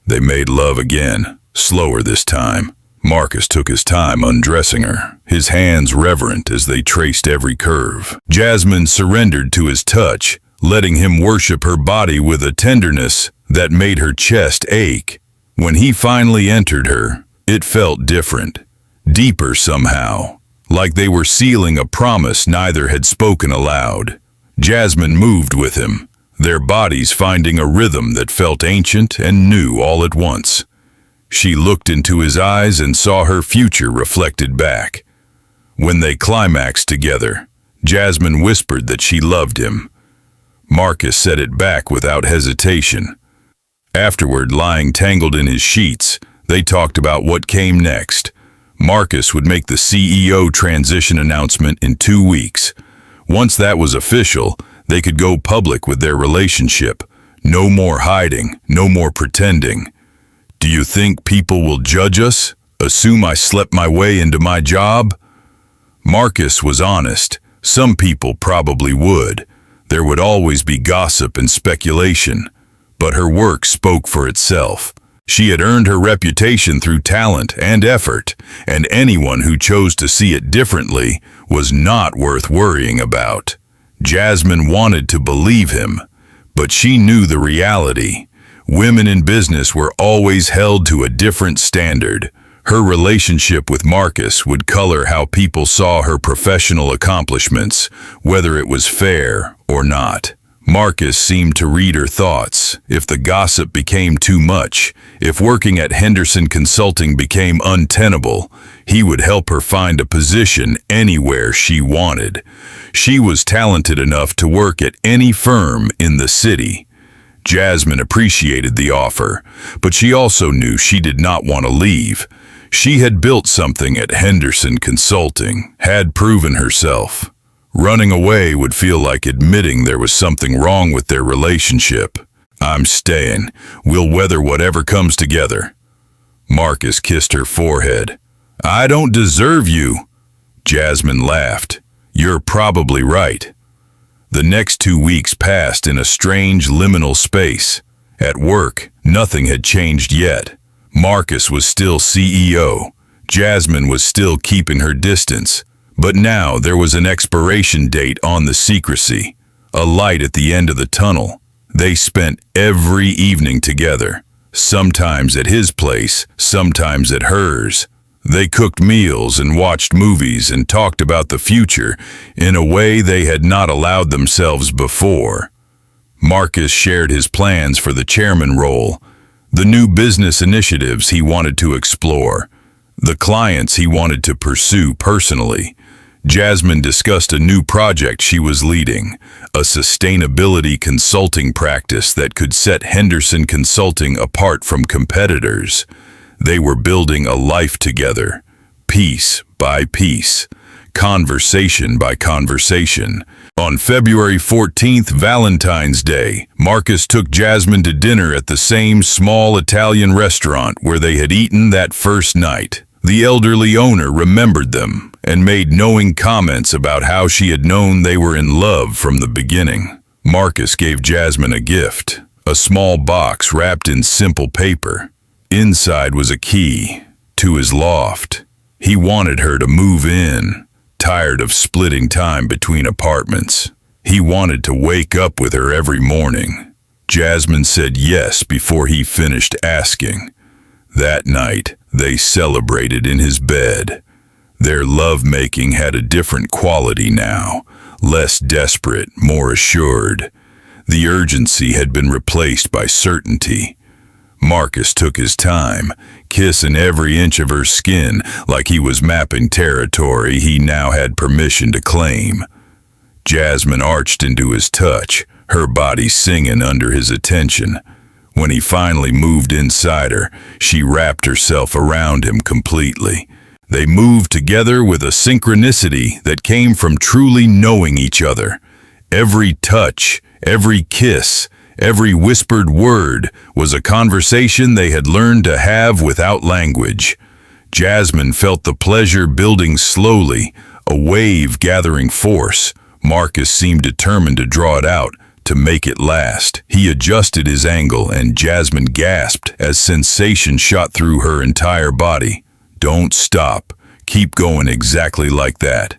They made love again, slower this time. Marcus took his time undressing her, his hands reverent as they traced every curve. Jasmine surrendered to his touch, letting him worship her body with a tenderness that made her chest ache. When he finally entered her, it felt different, deeper somehow, like they were sealing a promise neither had spoken aloud. Jasmine moved with him, their bodies finding a rhythm that felt ancient and new all at once. She looked into his eyes and saw her future reflected back. When they climaxed together, Jasmine whispered that she loved him. Marcus said it back without hesitation. Afterward, lying tangled in his sheets, they talked about what came next. Marcus would make the CEO transition announcement in 2 weeks. Once that was official, they could go public with their relationship. No more hiding, no more pretending. "Do you think people will judge us? Assume I slept my way into my job?" Marcus was honest. Some people probably would. There would always be gossip and speculation. But her work spoke for itself. She had earned her reputation through talent and effort, and anyone who chose to see it differently was not worth worrying about. Jasmine wanted to believe him, but she knew the reality. Women in business were always held to a different standard. Her relationship with Marcus would color how people saw her professional accomplishments, whether it was fair or not. Marcus seemed to read her thoughts. If the gossip became too much, if working at Henderson Consulting became untenable, he would help her find a position anywhere she wanted. She was talented enough to work at any firm in the city. Jasmine appreciated the offer, but she also knew she did not want to leave. She had built something at Henderson Consulting, had proven herself. Running away would feel like admitting there was something wrong with their relationship. I'm staying. We'll weather whatever comes together. Marcus kissed her forehead. I don't deserve you. Jasmine laughed. You're probably right. The next 2 weeks passed in a strange liminal space. At work, nothing had changed yet. Marcus was still CEO. Jasmine was still keeping her distance. But now there was an expiration date on the secrecy, a light at the end of the tunnel. They spent every evening together, sometimes at his place, sometimes at hers. They cooked meals and watched movies and talked about the future in a way they had not allowed themselves before. Marcus shared his plans for the chairman role, the new business initiatives he wanted to explore, the clients he wanted to pursue personally. Jasmine discussed a new project she was leading, a sustainability consulting practice that could set Henderson Consulting apart from competitors. They were building a life together, piece by piece, conversation by conversation. On February 14th, Valentine's Day, Marcus took Jasmine to dinner at the same small Italian restaurant where they had eaten that first night. The elderly owner remembered them and made knowing comments about how she had known they were in love from the beginning. Marcus gave Jasmine a gift, a small box wrapped in simple paper. Inside was a key to his loft. He wanted her to move in, tired of splitting time between apartments. He wanted to wake up with her every morning. Jasmine said yes before he finished asking. That night, they celebrated in his bed. Their lovemaking had a different quality now, less desperate, more assured. The urgency had been replaced by certainty. Marcus took his time, kissing every inch of her skin like he was mapping territory he now had permission to claim. Jasmine arched into his touch, her body singing under his attention. When he finally moved inside her, she wrapped herself around him completely. They moved together with a synchronicity that came from truly knowing each other. Every touch, every kiss, every whispered word was a conversation they had learned to have without language. Jasmine felt the pleasure building slowly, a wave gathering force. Marcus seemed determined to draw it out, to make it last. He adjusted his angle and Jasmine gasped as sensation shot through her entire body. Don't stop. Keep going exactly like that.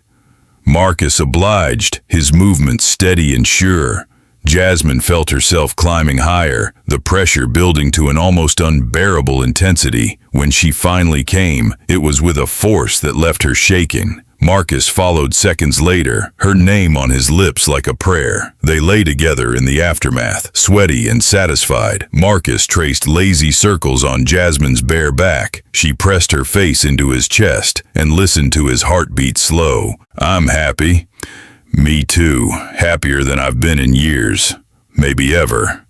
Marcus obliged, his movement steady and sure. Jasmine felt herself climbing higher, the pressure building to an almost unbearable intensity. When she finally came, it was with a force that left her shaking. Marcus followed seconds later, her name on his lips like a prayer. They lay together in the aftermath, sweaty and satisfied. Marcus traced lazy circles on Jasmine's bare back. She pressed her face into his chest and listened to his heartbeat slow. I'm happy. Me too. Happier than I've been in years. Maybe ever.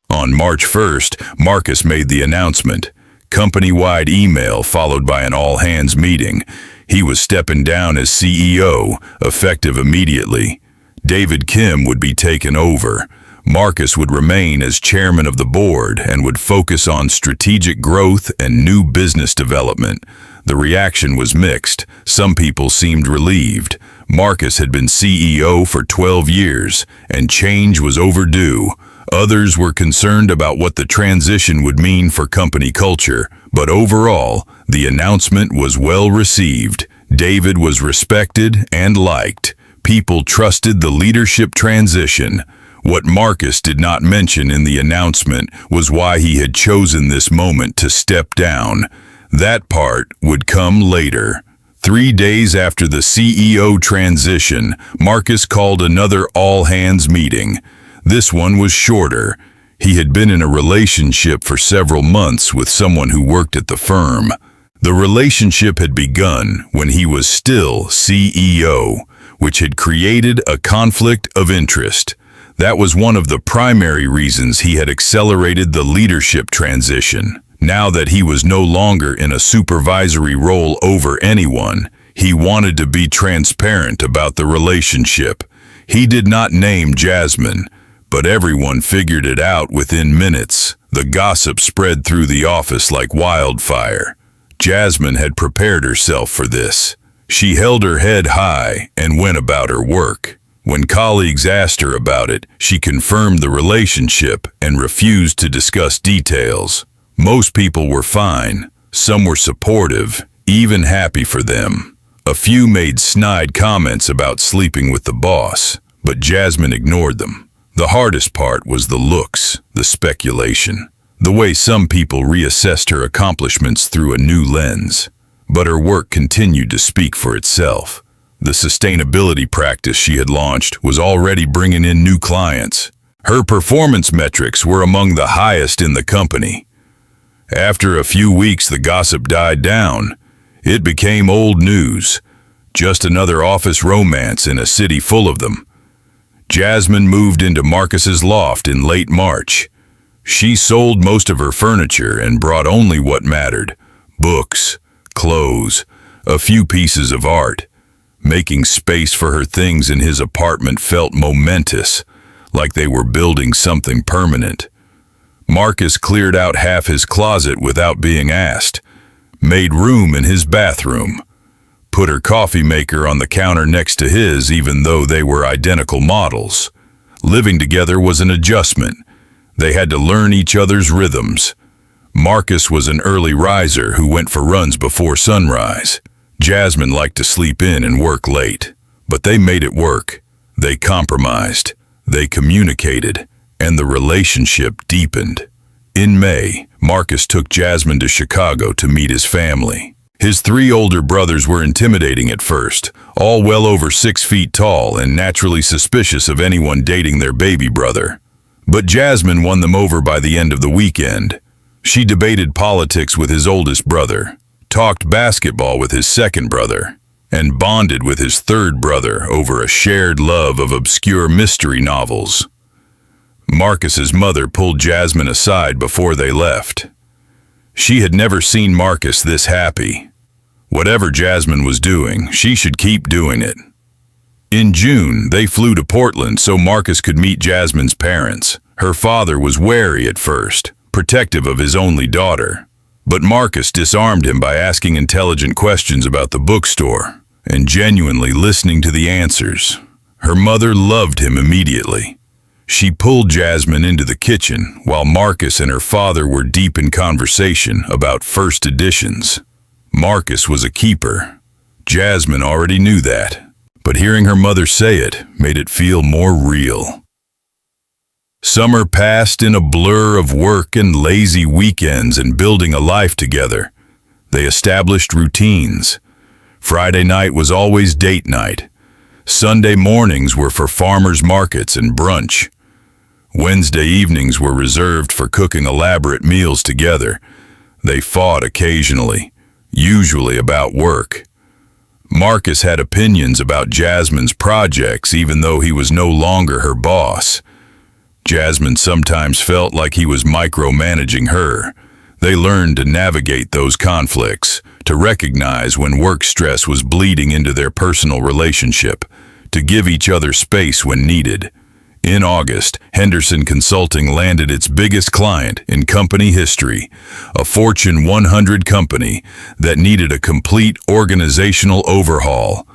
On March 1st, Marcus made the announcement. Company-wide email followed by an all-hands meeting. He was stepping down as CEO, effective immediately. David Kim would be taken over. Marcus would remain as chairman of the board and would focus on strategic growth and new business development. The reaction was mixed. Some people seemed relieved. Marcus had been CEO for 12 years, and change was overdue. Others were concerned about what the transition would mean for company culture, but overall, the announcement was well received. David was respected and liked. People trusted the leadership transition. What Marcus did not mention in the announcement was why he had chosen this moment to step down. That part would come later. 3 days after the CEO transition, Marcus called another all-hands meeting. This one was shorter. He had been in a relationship for several months with someone who worked at the firm. The relationship had begun when he was still CEO, which had created a conflict of interest. That was one of the primary reasons he had accelerated the leadership transition. Now that he was no longer in a supervisory role over anyone, he wanted to be transparent about the relationship. He did not name Jasmine, But everyone figured it out within minutes. The gossip spread through the office like wildfire. Jasmine had prepared herself for this. She held her head high and went about her work. When colleagues asked her about it, she confirmed the relationship and refused to discuss details. Most people were fine. Some were supportive, even happy for them. A few made snide comments about sleeping with the boss, but Jasmine ignored them. The hardest part was the looks, the speculation, the way some people reassessed her accomplishments through a new lens. But her work continued to speak for itself. The sustainability practice she had launched was already bringing in new clients. Her performance metrics were among the highest in the company. After a few weeks, the gossip died down. It became old news, just another office romance in a city full of them. Jasmine moved into Marcus's loft in late March. She sold most of her furniture and brought only what mattered: books, clothes, a few pieces of art. Making space for her things in his apartment felt momentous, like they were building something permanent. Marcus cleared out half his closet without being asked, made room in his bathroom, put her coffee maker on the counter next to his even though they were identical models. Living together was an adjustment. They had to learn each other's rhythms. Marcus was an early riser who went for runs before sunrise. Jasmine liked to sleep in and work late, but they made it work. They compromised, they communicated, and the relationship deepened. In May, Marcus took Jasmine to Chicago to meet his family. His 3 older brothers were intimidating at first, all well over 6 feet tall and naturally suspicious of anyone dating their baby brother. But Jasmine won them over by the end of the weekend. She debated politics with his oldest brother, talked basketball with his second brother, and bonded with his third brother over a shared love of obscure mystery novels. Marcus's mother pulled Jasmine aside before they left. She had never seen Marcus this happy. Whatever Jasmine was doing, she should keep doing it. In June, they flew to Portland so Marcus could meet Jasmine's parents. Her father was wary at first, protective of his only daughter. But Marcus disarmed him by asking intelligent questions about the bookstore and genuinely listening to the answers. Her mother loved him immediately. She pulled Jasmine into the kitchen while Marcus and her father were deep in conversation about first editions. Marcus was a keeper. Jasmine already knew that, but hearing her mother say it made it feel more real. Summer passed in a blur of work and lazy weekends and building a life together. They established routines. Friday night was always date night. Sunday mornings were for farmers markets and brunch. Wednesday evenings were reserved for cooking elaborate meals together. They fought occasionally, usually about work. Marcus had opinions about Jasmine's projects even though he was no longer her boss. Jasmine sometimes felt like he was micromanaging her. They learned to navigate those conflicts, to recognize when work stress was bleeding into their personal relationship, to give each other space when needed. In August, Henderson Consulting landed its biggest client in company history, a Fortune 100 company that needed a complete organizational overhaul.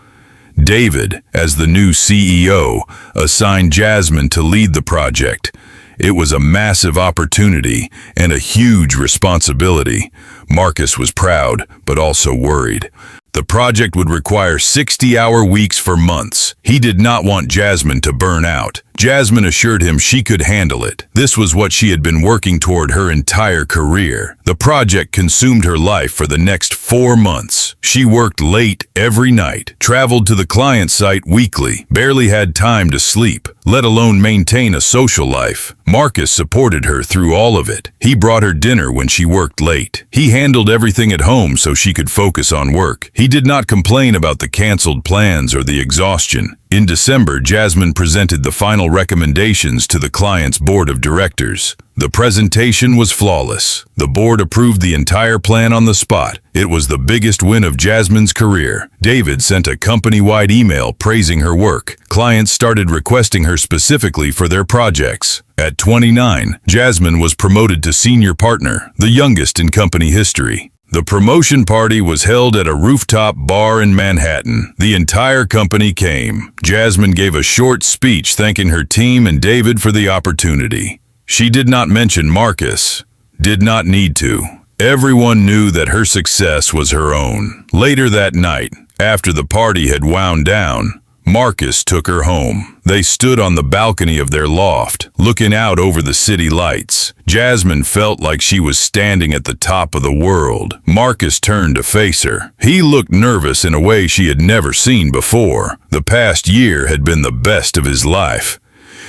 David, as the new CEO, assigned Jasmine to lead the project. It was a massive opportunity and a huge responsibility. Marcus was proud, but also worried. The project would require 60-hour weeks for months. He did not want Jasmine to burn out. Jasmine assured him she could handle it. This was what she had been working toward her entire career. The project consumed her life for the next 4 months. She worked late every night, traveled to the client site weekly, barely had time to sleep, let alone maintain a social life. Marcus supported her through all of it. He brought her dinner when she worked late. He handled everything at home so she could focus on work. He He did not complain about the canceled plans or the exhaustion. In December, Jasmine presented the final recommendations to the client's board of directors. The presentation was flawless. The board approved the entire plan on the spot. It was the biggest win of Jasmine's career. David sent a company-wide email praising her work. Clients started requesting her specifically for their projects. At 29, Jasmine was promoted to senior partner, the youngest in company history. The promotion party was held at a rooftop bar in Manhattan. The entire company came. Jasmine gave a short speech thanking her team and David for the opportunity. She did not mention Marcus. Did not need to. Everyone knew that her success was her own. Later that night, after the party had wound down, Marcus took her home. They stood on the balcony of their loft, looking out over the city lights. Jasmine felt like she was standing at the top of the world. Marcus turned to face her. He looked nervous in a way she had never seen before. The past year had been the best of his life.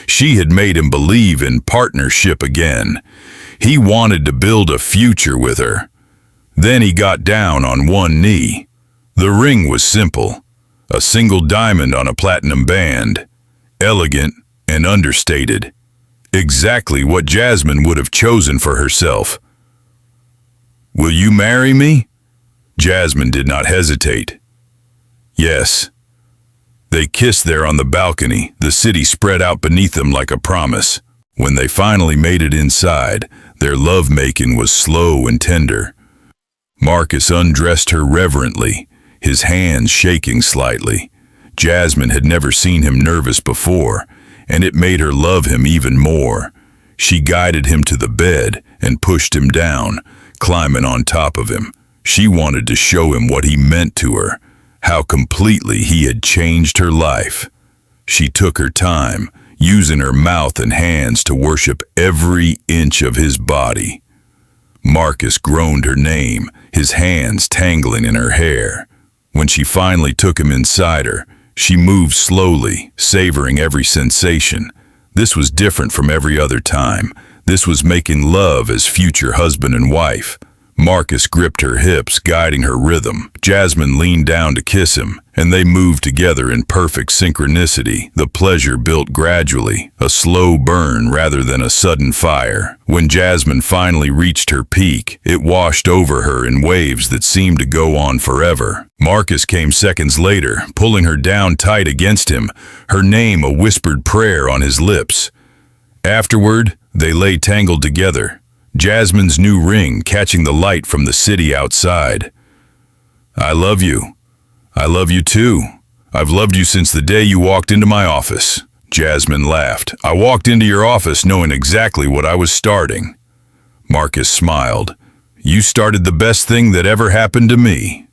She had made him believe in partnership again. He wanted to build a future with her. Then he got down on one knee. The ring was simple. A single diamond on a platinum band. Elegant and understated. Exactly what Jasmine would have chosen for herself. "Will you marry me?" Jasmine did not hesitate. "Yes." They kissed there on the balcony, the city spread out beneath them like a promise. When they finally made it inside, their lovemaking was slow and tender. Marcus undressed her reverently, his hands shaking slightly. Jasmine had never seen him nervous before, and it made her love him even more. She guided him to the bed and pushed him down, climbing on top of him. She wanted to show him what he meant to her, how completely he had changed her life. She took her time, using her mouth and hands to worship every inch of his body. Marcus groaned her name, his hands tangling in her hair. When she finally took him inside her, she moved slowly, savoring every sensation. This was different from every other time. This was making love as future husband and wife. Marcus gripped her hips, guiding her rhythm. Jasmine leaned down to kiss him, and they moved together in perfect synchronicity. The pleasure built gradually, a slow burn rather than a sudden fire. When Jasmine finally reached her peak, it washed over her in waves that seemed to go on forever. Marcus came seconds later, pulling her down tight against him, her name a whispered prayer on his lips. Afterward, they lay tangled together, Jasmine's new ring catching the light from the city outside. "I love you. I love you too. I've loved you since the day you walked into my office." Jasmine laughed. "I walked into your office knowing exactly what I was starting." Marcus smiled. "You started the best thing that ever happened to me."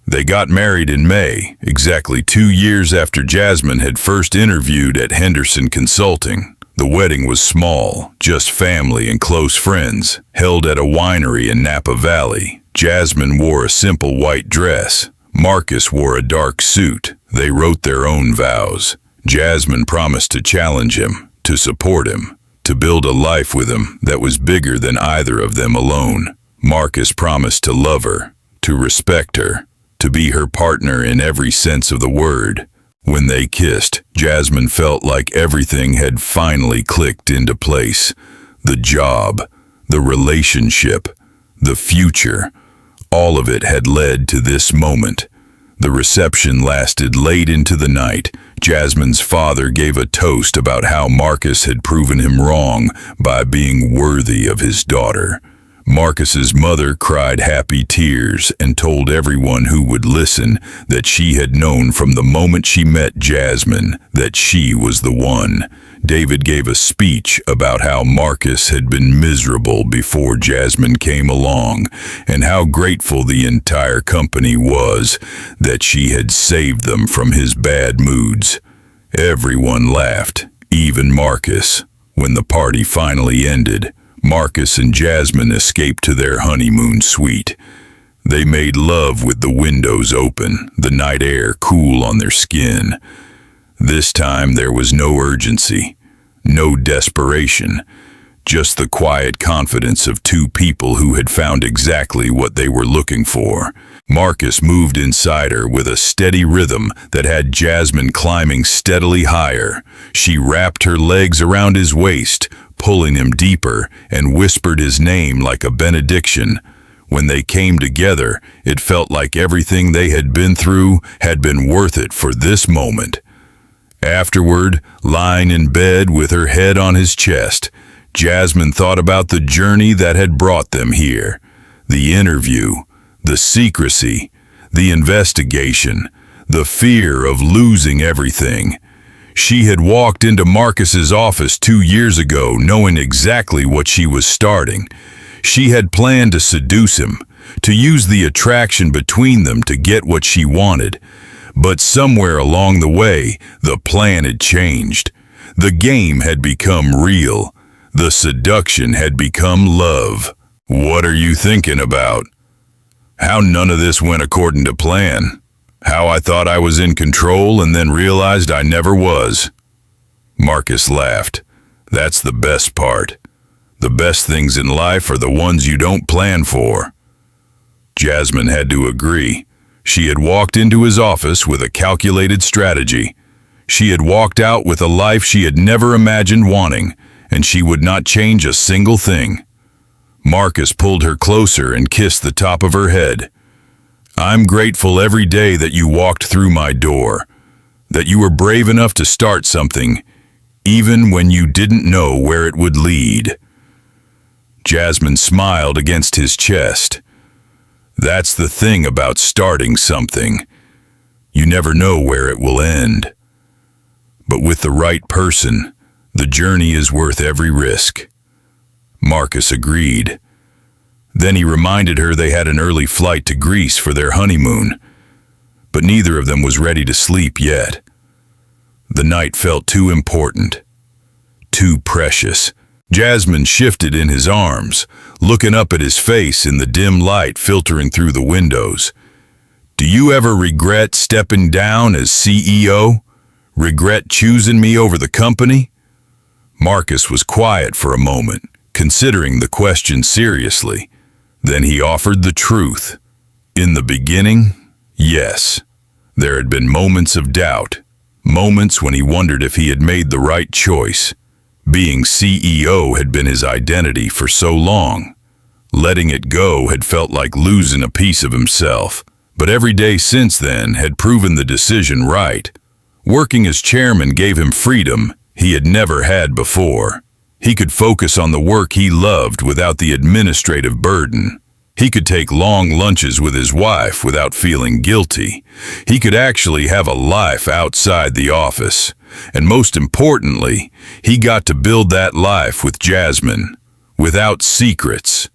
They got married in May, exactly 2 years after Jasmine had first interviewed at Henderson Consulting. The wedding was small, just family and close friends, held at a winery in Napa Valley. Jasmine wore a simple white dress. Marcus wore a dark suit. They wrote their own vows. Jasmine promised to challenge him, to support him, to build a life with him that was bigger than either of them alone. Marcus promised to love her, to respect her, to be her partner in every sense of the word. When they kissed, Jasmine felt like everything had finally clicked into place. The job, the relationship, the future, all of it had led to this moment. The reception lasted late into the night. Jasmine's father gave a toast about how Marcus had proven him wrong by being worthy of his daughter. Marcus's mother cried happy tears and told everyone who would listen that she had known from the moment she met Jasmine that she was the one. David gave a speech about how Marcus had been miserable before Jasmine came along and how grateful the entire company was that she had saved them from his bad moods. Everyone laughed, even Marcus. When the party finally ended, Marcus and Jasmine escaped to their honeymoon suite. They made love with the windows open, the night air cool on their skin. This time there was no urgency, no desperation, just the quiet confidence of two people who had found exactly what they were looking for. Marcus moved inside her with a steady rhythm that had Jasmine climbing steadily higher. She wrapped her legs around his waist, pulling him deeper, and whispered his name like a benediction. When they came together, it felt like everything they had been through had been worth it for this moment. Afterward, lying in bed with her head on his chest, Jasmine thought about the journey that had brought them here. The interview, the secrecy, the investigation, the fear of losing everything. She had walked into Marcus's office 2 years ago knowing exactly what she was starting. She had planned to seduce him, to use the attraction between them to get what she wanted. But somewhere along the way, the plan had changed. The game had become real. The seduction had become love. What are you thinking about? How none of this went according to plan. How I thought I was in control and then realized I never was. Marcus laughed. That's the best part. The best things in life are the ones you don't plan for. Jasmine had to agree. She had walked into his office with a calculated strategy. She had walked out with a life she had never imagined wanting, and she would not change a single thing. Marcus pulled her closer and kissed the top of her head. I'm grateful every day that you walked through my door, that you were brave enough to start something, even when you didn't know where it would lead. Jasmine smiled against his chest. That's the thing about starting something. You never know where it will end. But with the right person, the journey is worth every risk. Marcus agreed. Then he reminded her they had an early flight to Greece for their honeymoon, but neither of them was ready to sleep yet. The night felt too important, too precious. Jasmine shifted in his arms, looking up at his face in the dim light filtering through the windows. Do you ever regret stepping down as CEO? Regret choosing me over the company? Marcus was quiet for a moment, considering the question seriously. Then he offered the truth. In the beginning, yes. There had been moments of doubt, moments when he wondered if he had made the right choice. Being CEO had been his identity for so long. Letting it go had felt like losing a piece of himself. But every day since then had proven the decision right. Working as chairman gave him freedom he had never had before. He could focus on the work he loved without the administrative burden. He could take long lunches with his wife without feeling guilty. He could actually have a life outside the office. And most importantly, he got to build that life with Jasmine, without secrets,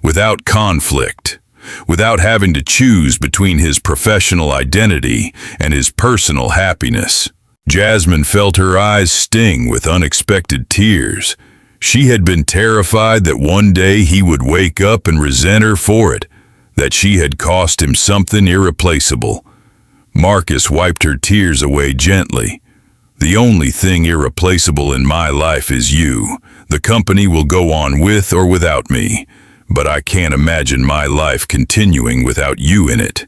without conflict, without having to choose between his professional identity and his personal happiness. Jasmine felt her eyes sting with unexpected tears. She had been terrified that one day he would wake up and resent her for it, that she had cost him something irreplaceable. Marcus wiped her tears away gently. The only thing irreplaceable in my life is you. The company will go on with or without me, but I can't imagine my life continuing without you in it.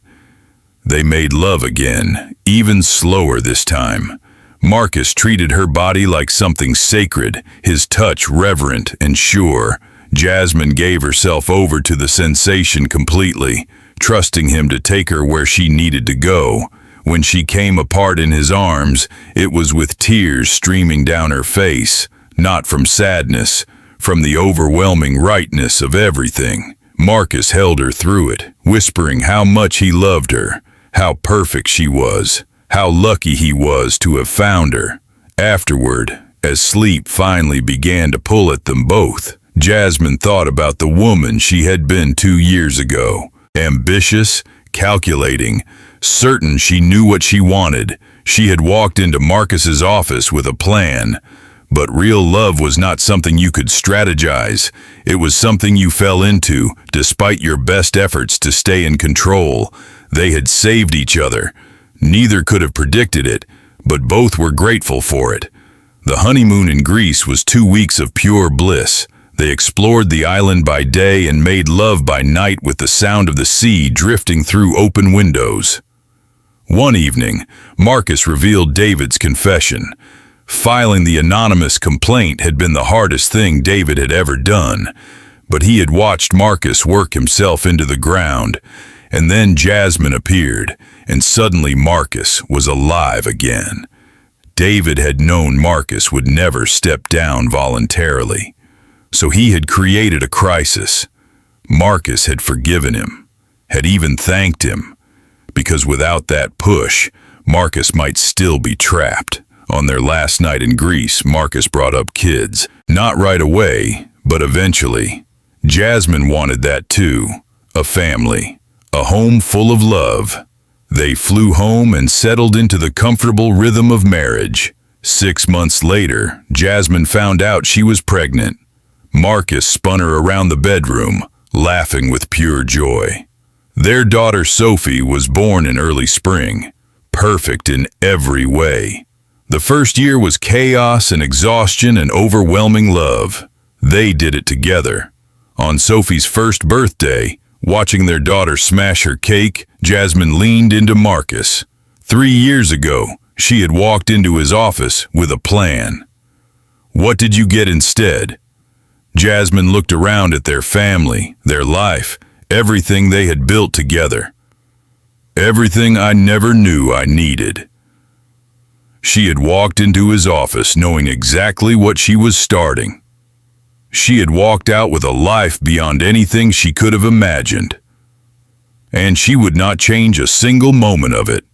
They made love again, even slower this time. Marcus treated her body like something sacred, his touch reverent and sure. Jasmine gave herself over to the sensation completely, trusting him to take her where she needed to go. When she came apart in his arms, it was with tears streaming down her face, not from sadness, from the overwhelming rightness of everything. Marcus held her through it, whispering how much he loved her, how perfect she was, how lucky he was to have found her. Afterward, as sleep finally began to pull at them both, Jasmine thought about the woman she had been 2 years ago. Ambitious, calculating, certain she knew what she wanted. She had walked into Marcus's office with a plan. But real love was not something you could strategize. It was something you fell into, despite your best efforts to stay in control. They had saved each other. Neither could have predicted it, but both were grateful for it. The honeymoon in Greece was 2 weeks of pure bliss. They explored the island by day and made love by night with the sound of the sea drifting through open windows. One evening, Marcus revealed David's confession. Filing the anonymous complaint had been the hardest thing David had ever done, but he had watched Marcus work himself into the ground, and then Jasmine appeared, and suddenly Marcus was alive again. David had known Marcus would never step down voluntarily, so he had created a crisis. Marcus had forgiven him, had even thanked him, because without that push, Marcus might still be trapped. On their last night in Greece, Marcus brought up kids. Not right away, but eventually. Jasmine wanted that too. A family. A home full of love. They flew home and settled into the comfortable rhythm of marriage. 6 months later, Jasmine found out she was pregnant. Marcus spun her around the bedroom, laughing with pure joy. Their daughter Sophie was born in early spring, perfect in every way. The first year was chaos and exhaustion and overwhelming love. They did it together. On Sophie's first birthday, watching their daughter smash her cake, Jasmine leaned into Marcus. 3 years ago, she had walked into his office with a plan. What did you get instead? Jasmine looked around at their family, their life, everything they had built together. Everything I never knew I needed. She had walked into his office knowing exactly what she was starting. She had walked out with a life beyond anything she could have imagined. And she would not change a single moment of it.